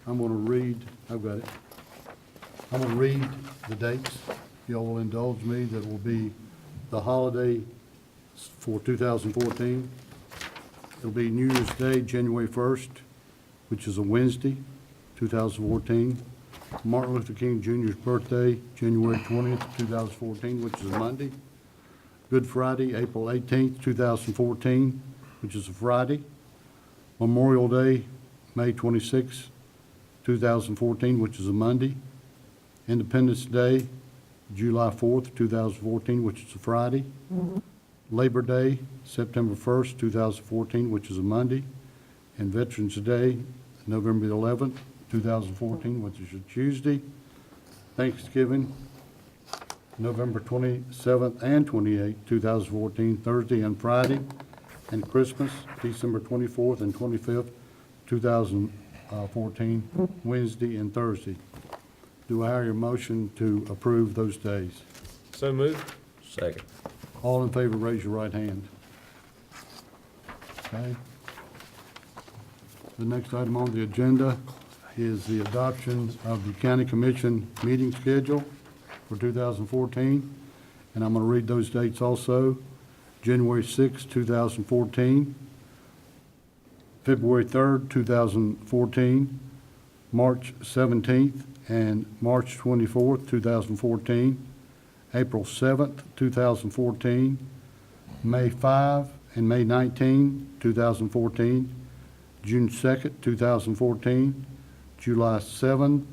I'm going to read, I've got it. I'm going to read the dates, if y'all will indulge me, that will be the holiday for 2014. It'll be New Year's Day, January 1st, which is a Wednesday, 2014. Martin Luther King Jr.'s birthday, January 20th, 2014, which is a Monday. Good Friday, April 18th, 2014, which is a Friday. Memorial Day, May 26th, 2014, which is a Monday. Independence Day, July 4th, 2014, which is a Friday. Labor Day, September 1st, 2014, which is a Monday. And Veterans Day, November 11th, 2014, which is a Tuesday. Thanksgiving, November 27th and 28th, 2014, Thursday and Friday. And Christmas, December 24th and 25th, 2014, Wednesday and Thursday. Do I hear a motion to approve those days? So moved. Second. All in favor, raise your right hand. Okay. The next item on the agenda is the adoption of the county commission meeting schedule for 2014. And I'm going to read those dates also. January 6, 2014, February 3rd, 2014, March 17th, and March 24th, 2014, April 7th, 2014, May 5 and May 19, 2014, June 2nd, 2014, July 7,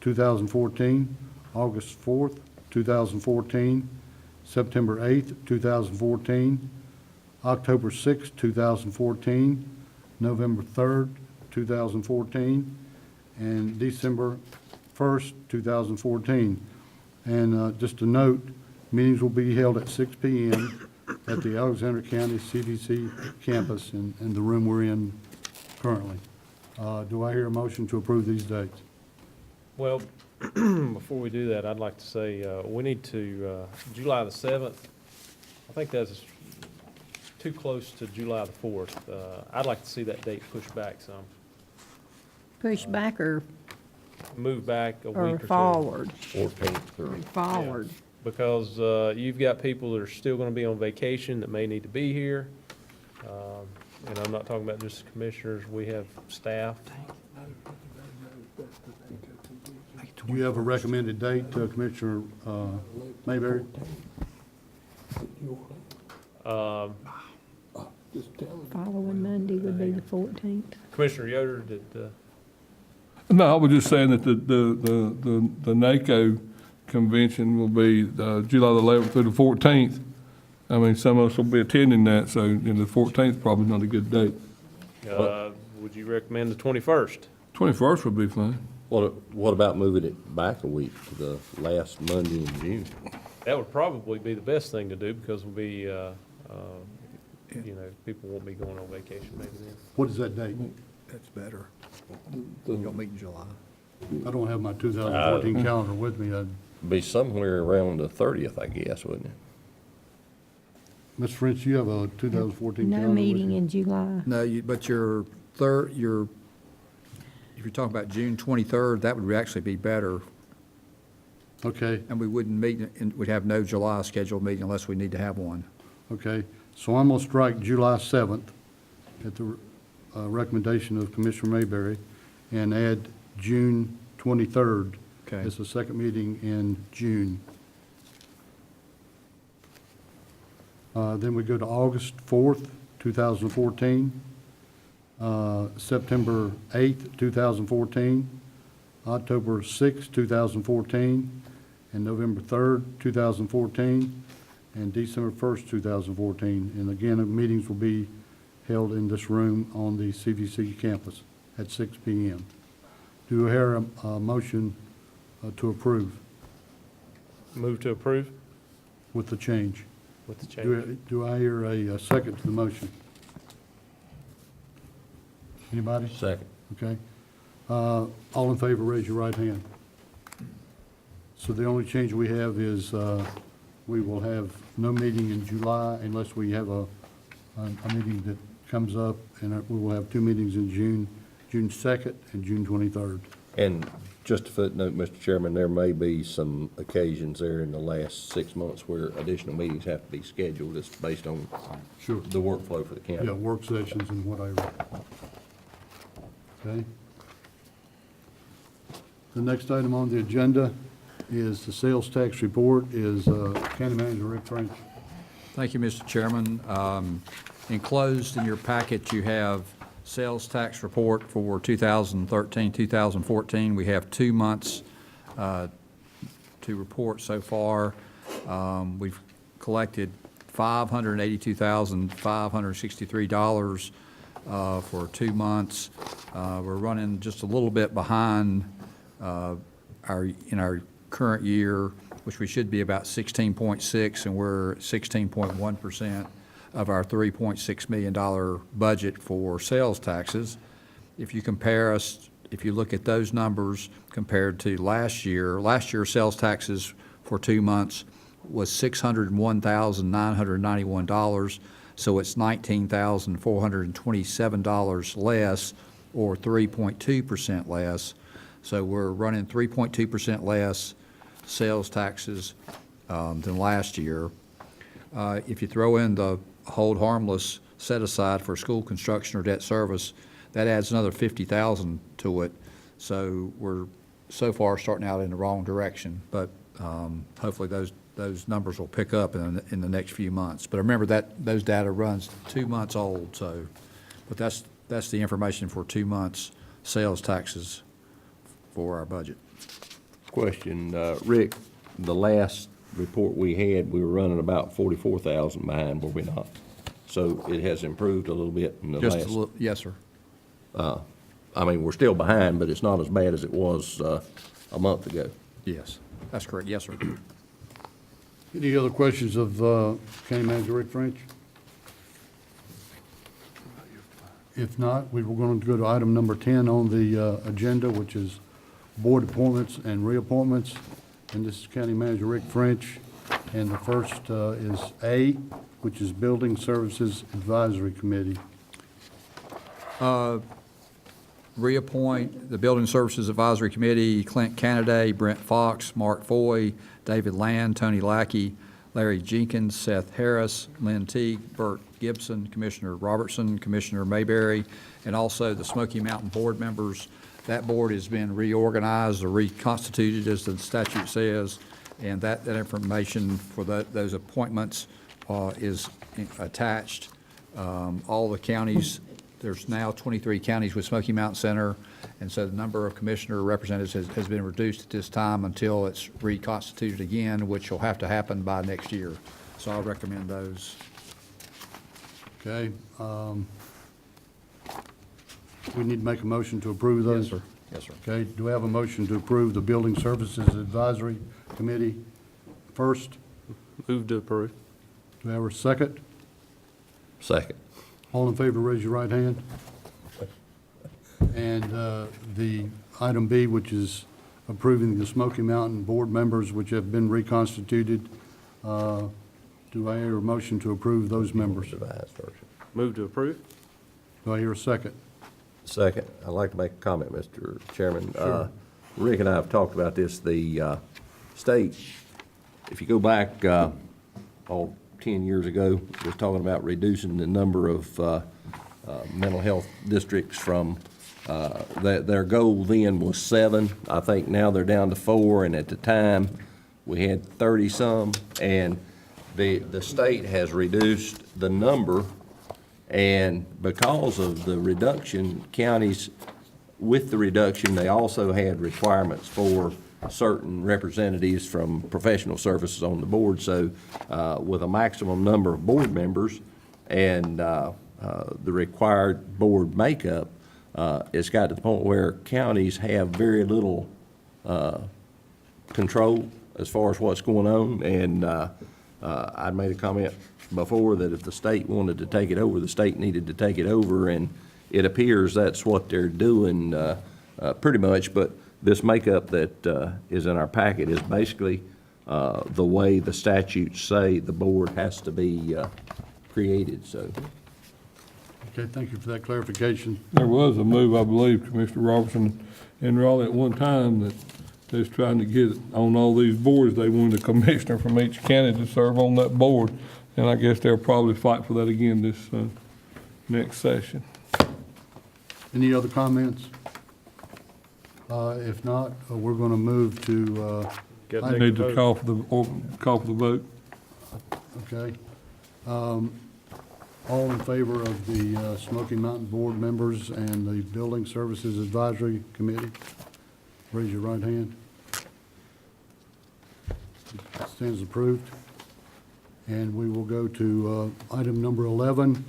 2014, August 4th, 2014, September 8th, 2014, October 6th, 2014, November 3rd, 2014, and December 1st, 2014. And just a note, meetings will be held at 6 p.m. at the Alexander County CVC campus in the room we're in currently. Do I hear a motion to approve these dates? Well, before we do that, I'd like to say, we need to, July the 7th, I think that's too close to July the 4th. I'd like to see that date pushed back some, Push back or move back a week or two. forward? 14th or Forward. Because you've got people that are still going to be on vacation that may need to be here. And I'm not talking about just commissioners, we have staff. Do you have a recommended date, Commissioner Mayberry? Following Monday would be the 14th. Commissioner Yoder, did, No, I was just saying that the NACO convention will be July the 11th through the 14th. I mean, some of us will be attending that, so the 14th is probably not a good date. would you recommend the 21st? 21st would be fine. what about moving it back a week to the last Monday in June? That would probably be the best thing to do because we'll be, people won't be going on vacation maybe then. What is that date? That's better. You don't meet in July. I don't have my 2014 calendar with me. Be somewhere around the 30th, I guess, wouldn't it? Ms. French, you have a 2014 calendar No with meeting you? in July. No, but if you're talking about June 23rd, that would actually be better. Okay, And we wouldn't meet, and we'd have no July scheduled meeting unless we need to have one. okay. So I'm going to strike July 7th at the recommendation of Commissioner Mayberry and add June 23rd Okay. as the second meeting in June. Then we go to August 4th, 2014, September 8th, 2014, October 6th, 2014, and November 3rd, 2014, and December 1st, 2014. And again, the meetings will be held in this room on the CVC campus at 6 p.m. Do I hear a motion to approve Move to approve with the change? with the change. Do I hear a second to the motion? Anybody? Second. Okay. All in favor, raise your right hand. So the only change we have is we will have no meeting in July unless we have a meeting that comes up, and we will have two meetings in June, June 2nd and June 23rd. And just a footnote, Mr. Chairman, there may be some occasions there in the last 6 months where additional meetings have to be scheduled, just based on Sure. the workflow for the county. Yeah, work sessions and whatever. Okay. The next item on the agenda is the sales tax report, is County Manager Rick French. Thank you, Mr. Chairman. Enclosed in your packet, you have sales tax report for 2013, 2014. We have 2 months to report so far. We've collected $582,563 for 2 months. We're running just a little bit behind in our current year, which we should be about 16.6, and we're 16.1% of our $3.6 million budget for sales taxes. If you compare us, if you look at those numbers compared to last year sales taxes for 2 months was $601,991, so it's $19,427 less, or 3.2% less. So we're running 3.2% less sales taxes than last year. If you throw in the hold harmless set aside for school construction or debt service, that adds another $50,000 to it. So we're so far starting out in the wrong direction, but hopefully those numbers will pick up in the next few months. But remember that those data runs 2 months old, so, but that's the information for 2 months sales taxes for our budget. Question, Rick, the last report we had, we were running about 44,000 behind, were we not? So it has improved a little bit in the Just last. a little, yes, sir. I mean, we're still behind, but it's not as bad as it was a month ago. Yes, that's correct. Yes, sir. Any other questions of County Manager Rick French? If not, we were going to go to item number 10 on the agenda, which is board appointments and reappointments. And this is County Manager Rick French. And the first is A, which is Building Services Advisory Committee. Reappoint the Building Services Advisory Committee, Clint Canada, Brent Fox, Mark Foy, David Land, Tony Lackey, Larry Jenkins, Seth Harris, Lynn Teague, Bert Gibson, Commissioner Robertson, Commissioner Mayberry, and also the Smoky Mountain Board members. That board has been reorganized or reconstituted, as the statute says, and that information for those appointments is attached. All the counties, there's now 23 counties with Smoky Mountain Center, and so the number of commissioner representatives has been reduced at this time until it's reconstituted again, which will have to happen by next year. So I recommend those. Okay. We need to make a motion to approve those? Yes, sir. Yes, sir. Okay. Do we have a motion to approve the Building Services Advisory Committee first? Move to approve. Do we have a second? Second. All in favor, raise your right hand. And the item B, which is approving the Smoky Mountain Board members which have been reconstituted. Do I hear a motion to approve those members? Move to approve. Do I hear a second? Second. I'd like to make a comment, Mr. Chairman. Sure. Rick and I have talked about this. The state, if you go back 10 years ago, was talking about reducing the number of mental health districts from, their goal then was 7. I think now they're down to 4, and at the time, we had 30-some, and the state has reduced the number, and because of the reduction, counties, with the reduction, they also had requirements for certain representatives from professional services on the board. So with a maximum number of board members and the required board makeup, it's got to the point where counties have very little control as far as what's going on. And I made a comment before that if the state wanted to take it over, the state needed to take it over, and it appears that's what they're doing pretty much. But this makeup that is in our packet is basically the way the statutes say the board has to be created, so. Okay, thank you for that clarification. There was a move, I believe, Commissioner Robertson and Raleigh at one time that they was trying to get on all these boards. They wanted a commissioner from each county to serve on that board. And I guess they'll probably fight for that again this next session. Any other comments? If not, we're going to move to. I need to call for the vote. Okay. All in favor of the Smoky Mountain Board members and the Building Services Advisory Committee? Raise your right hand. Stands approved. And we will go to item number 11,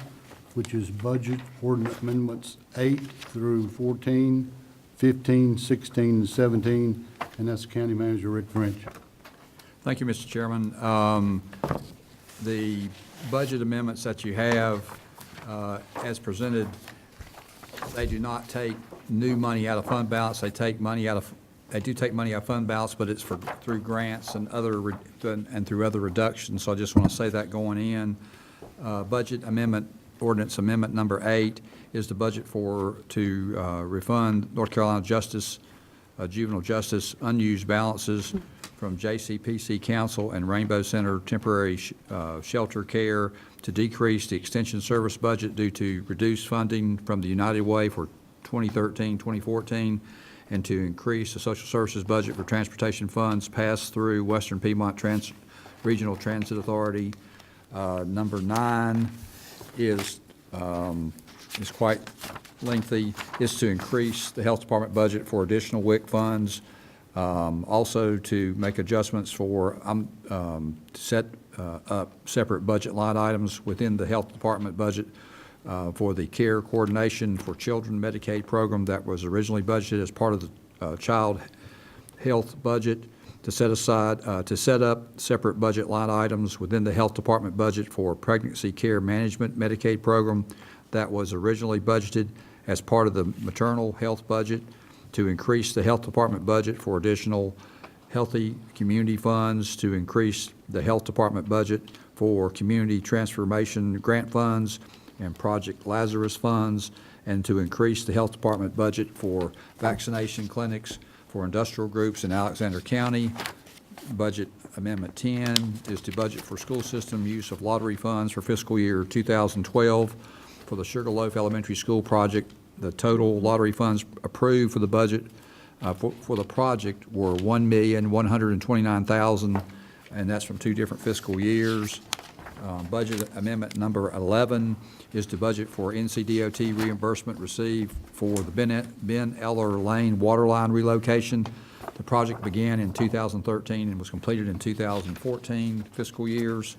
which is budget ordinance amendments 8 through 14, 15, 16, and 17, and that's County Manager Rick French. Thank you, Mr. Chairman. The budget amendments that you have, as presented, they do not take new money out of fund balance. They take money out of, they do take money out of fund balance, but it's through grants and through other reductions. So I just want to say that going in. Budget amendment, ordinance amendment number 8 is the budget to refund North Carolina Juvenile Justice unused balances from JCPC Council and Rainbow Center Temporary Shelter Care, to decrease the extension service budget due to reduced funding from the United Way for 2013-2014, and to increase the social services budget for transportation funds passed through Western Piedmont Regional Transit Authority. Number 9 is quite lengthy. It's to increase the health department budget for additional WIC funds. Also to make adjustments for set up separate budget line items within the health department budget for the care coordination for children Medicaid program that was originally budgeted as part of the child health budget, to set up separate budget line items within the Health Department budget for pregnancy care management Medicaid program that was originally budgeted as part of the maternal health budget, to increase the Health Department budget for additional healthy community funds, to increase the Health Department budget for community transformation grant funds and Project Lazarus funds, and to increase the Health Department budget for vaccination clinics for industrial groups in Alexander County. Budget Amendment 10 is to budget for school system use of lottery funds for fiscal year 2012 for the Sugarloaf Elementary School project. The total lottery funds approved for the budget for the project were $1,129,000, and that's from 2 different fiscal years. Budget Amendment number 11 is to budget for NCDOT reimbursement received for the Ben Eller Lane waterline relocation. The project began in 2013 and was completed in 2014 fiscal years.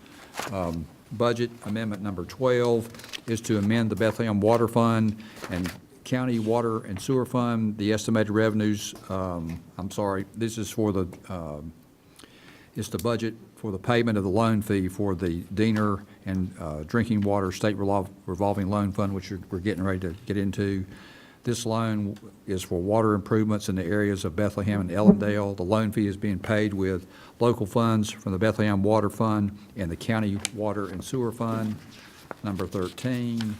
Budget Amendment number 12 is to amend the Bethlehem Water Fund and County Water and Sewer Fund. The estimated revenues, this is for the, it's the budget for the payment of the loan fee for the Diener and Drinking Water State Revolving Loan Fund, which we're getting ready to get into. This loan is for water improvements in the areas of Bethlehem and Ellendale. The loan fee is being paid with local funds from the Bethlehem Water Fund and the County Water and Sewer Fund. Number 13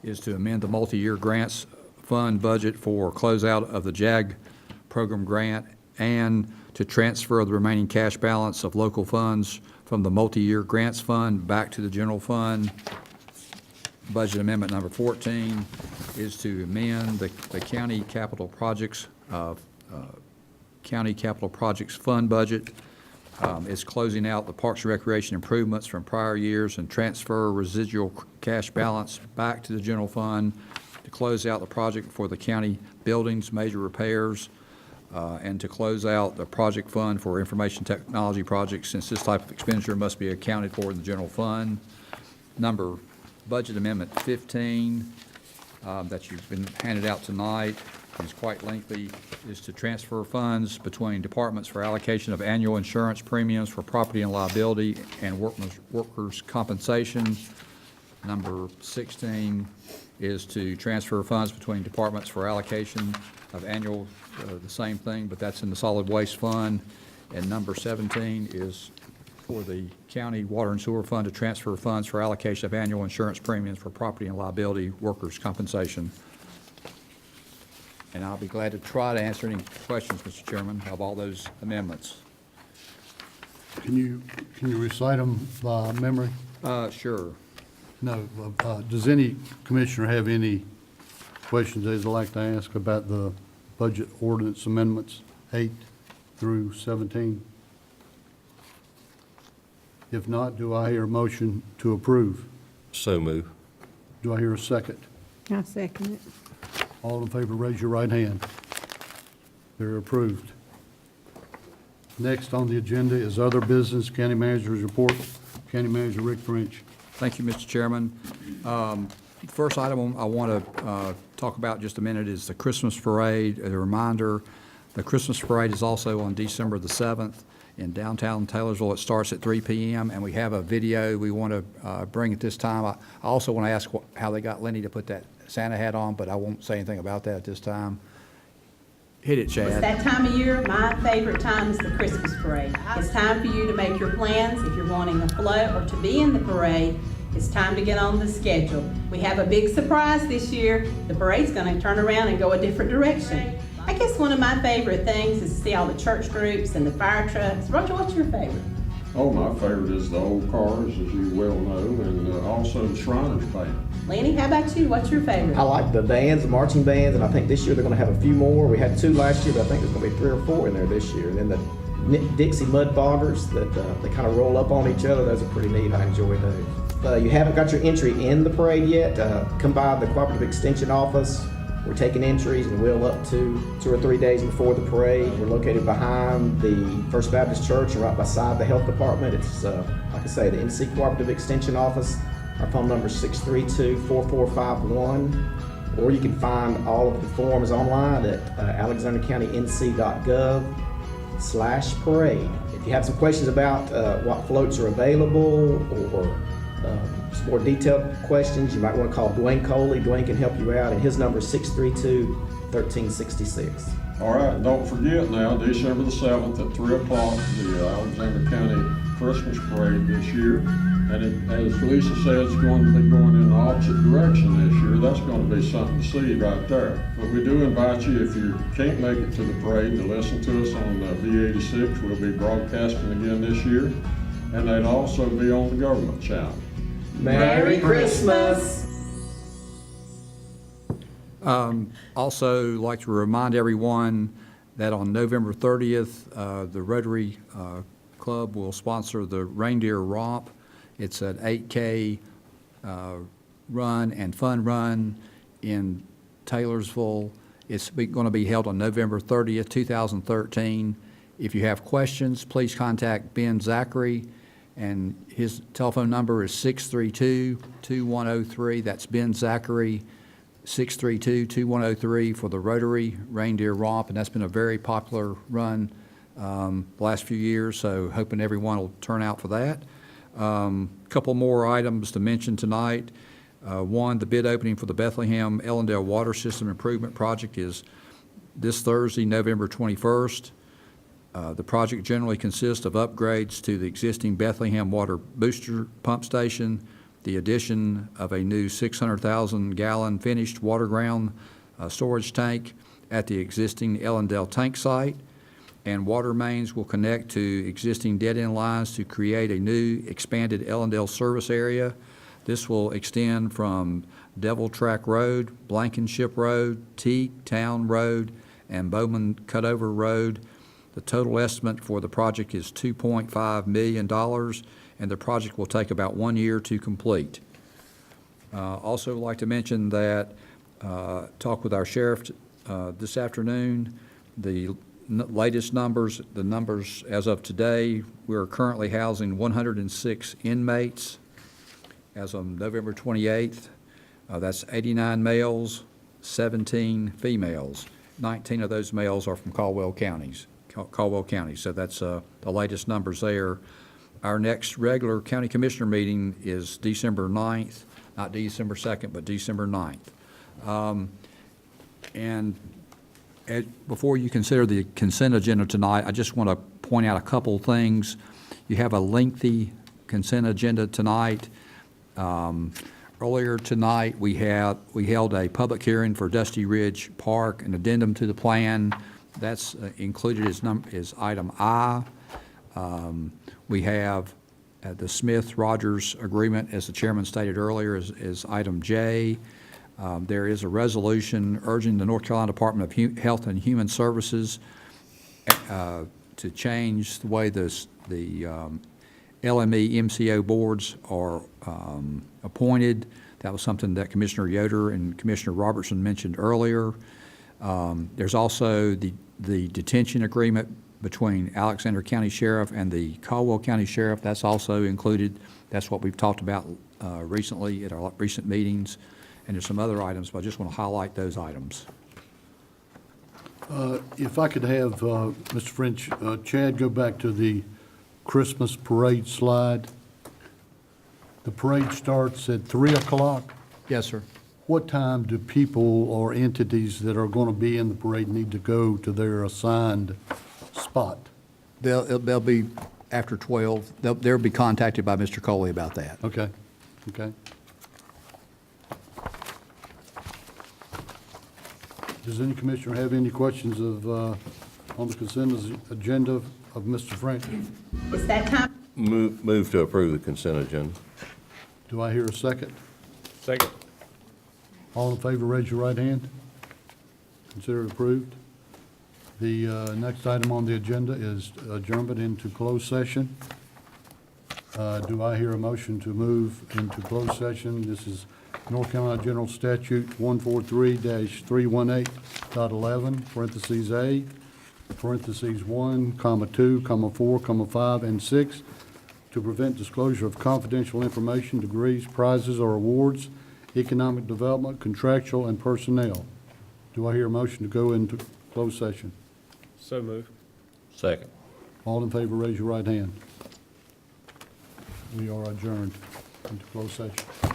is to amend the multi-year grants fund budget for closeout of the JAG program grant and to transfer the remaining cash balance of local funds from the multi-year grants fund back to the general fund. Budget Amendment number 14 is to amend the county capital projects fund budget. It's closing out the Parks and Recreation improvements from prior years and transfer residual cash balance back to the general fund to close out the project for the county buildings, major repairs, and to close out the project fund for information technology projects, since this type of expenditure must be accounted for in the general fund. Budget Amendment 15 that you've been handed out tonight, and it's quite lengthy, is to transfer funds between departments for allocation of annual insurance premiums for property and liability and workers' compensation. Number 16 is to transfer funds between departments for allocation of annual, the same thing, but that's in the solid waste fund. And number 17 is for the county water and sewer fund to transfer funds for allocation of annual insurance premiums for property and liability workers' compensation. And I'll be glad to try to answer any questions, Mr. Chairman, of all those amendments. Can you recite them by memory? Sure. No. Does any commissioner have any questions they'd like to ask about the budget ordinance amendments 8 through 17? If not, do I hear a motion to approve? So move. Do I hear a second? I second it. All in favor, raise your right hand. They're approved. Next on the agenda is other business, county manager's report. County Manager Rick French. Thank you, Mr. Chairman. First item I want to talk about just a minute is the Christmas parade. A reminder, the Christmas parade is also on December the 7th in downtown Taylorsville. It starts at 3 p.m. and we have a video we want to bring at this time. I also want to ask how they got Lenny to put that Santa hat on, but I won't say anything about that at this time. Hit it, Chad. It's that time of year. My favorite time is the Christmas parade. It's time for you to make your plans. If you're wanting a float or to be in the parade, it's time to get on the schedule. We have a big surprise this year. The parade's going to turn around and go a different direction. I guess one of my favorite things is to see all the church groups and the fire trucks. Roger, what's your favorite? Oh, my favorite is the old cars, as you well know, and also the Shriners Band. Lenny, how about you? What's your favorite? I like the bands, the marching bands, and I think this year they're going to have a few more. We had 2 last year, but I think there's going to be 3 or 4 in there this year. And then the Dixie Mud Foggers that they kind of roll up on each other. Those are pretty neat. I enjoy those. You haven't got your entry in the parade yet, come by the Cooperative Extension Office. We're taking entries and we'll up to 2 or 3 days before the parade. We're located behind the First Baptist Church and right beside the Health Department. It's, like I say, the NC Cooperative Extension Office. Our phone number is 632-4451, or you can find all of the forms online at alexandercountync.gov. floats/parade. If you have some questions about what floats are available or some more detailed questions, you might want to call Dwayne Coley. Dwayne can help you out, and his number is 632-1366. All right, don't forget now, December the 7th at 3 o'clock, the Alexander County Christmas Parade this year. And it, as Lisa said, it's going to be going in the opposite direction this year. That's going to be something to see right there. But we do invite you, if you can't make it to the parade, to listen to us on B86. We'll be broadcasting again this year. And they'll also be on the government channel. Merry Christmas! Also, like to remind everyone that on November 30th, the Rotary Club will sponsor the Reindeer Romp. It's an 8K run and fun run in Taylorsville. It's going to be held on November 30th, 2013. If you have questions, please contact Ben Zachary, and his telephone number is 632-2103. That's Ben Zachary, 632-2103 for the Rotary Reindeer Romp, and that's been a very popular run the last few years, so hoping everyone will turn out for that. Couple more items to mention tonight. One, the bid opening for the Bethlehem Ellendale Water System Improvement Project is this Thursday, November 21st. The project generally consists of upgrades to the existing Bethlehem Water Booster Pump Station, the addition of a new 600,000-gallon finished water ground storage tank at the existing Ellendale tank site, and water mains will connect to existing dead-end lines to create a new expanded Ellendale service area. This will extend from Devil Track Road, Blankenship Road, Teague Town Road, and Bowman Cutover Road. The total estimate for the project is $2.5 million, and the project will take about 1 year to complete. Also like to mention that talk with our sheriff this afternoon. The latest numbers, the numbers as of today, we're currently housing 106 inmates as of November 28th. That's 89 males, 17 females. 19 of those males are from Caldwell County, so that's the latest numbers there. Our next regular county commissioner meeting is December 9th, not December 2nd, but December 9th. Before you consider the consent agenda tonight, I just want to point out a couple things. You have a lengthy consent agenda tonight. Earlier tonight, we held a public hearing for Dusty Ridge Park, an addendum to the plan. That's included as item I. We have the Smith-Rogers agreement, as the chairman stated earlier, is item J. There is a resolution urging the North Carolina Department of Health and Human Services to change the way the LME MCO boards are appointed. That was something that Commissioner Yoder and Commissioner Robertson mentioned earlier. There's also the detention agreement between Alexander County Sheriff and the Caldwell County Sheriff. That's also included. That's what we've talked about recently at our recent meetings. And there's some other items, but I just want to highlight those items. If I could have Mr. French, Chad, go back to the Christmas parade slide. The parade starts at 3 o'clock. Yes, sir. What time do people or entities that are going to be in the parade need to go to their assigned spot? They'll be after 12. They'll be contacted by Mr. Coley about that. Okay, okay. Does any commissioner have any questions on the consent agenda of Mr. French? It's that time. Move to approve the consent agenda. Do I hear a second? Second. All in favor, raise your right hand. Consider it approved. The next item on the agenda is adjournment into closed session. Do I hear a motion to move into closed session? This is North Carolina General Statute 143-318.11, parentheses A, parentheses 1, comma 2, comma 4, comma 5, and 6, to prevent disclosure of confidential information, degrees, prizes, or awards, economic development, contractual, and personnel. Do I hear a motion to go into closed session? So move. Second. All in favor, raise your right hand. We are adjourned into closed session.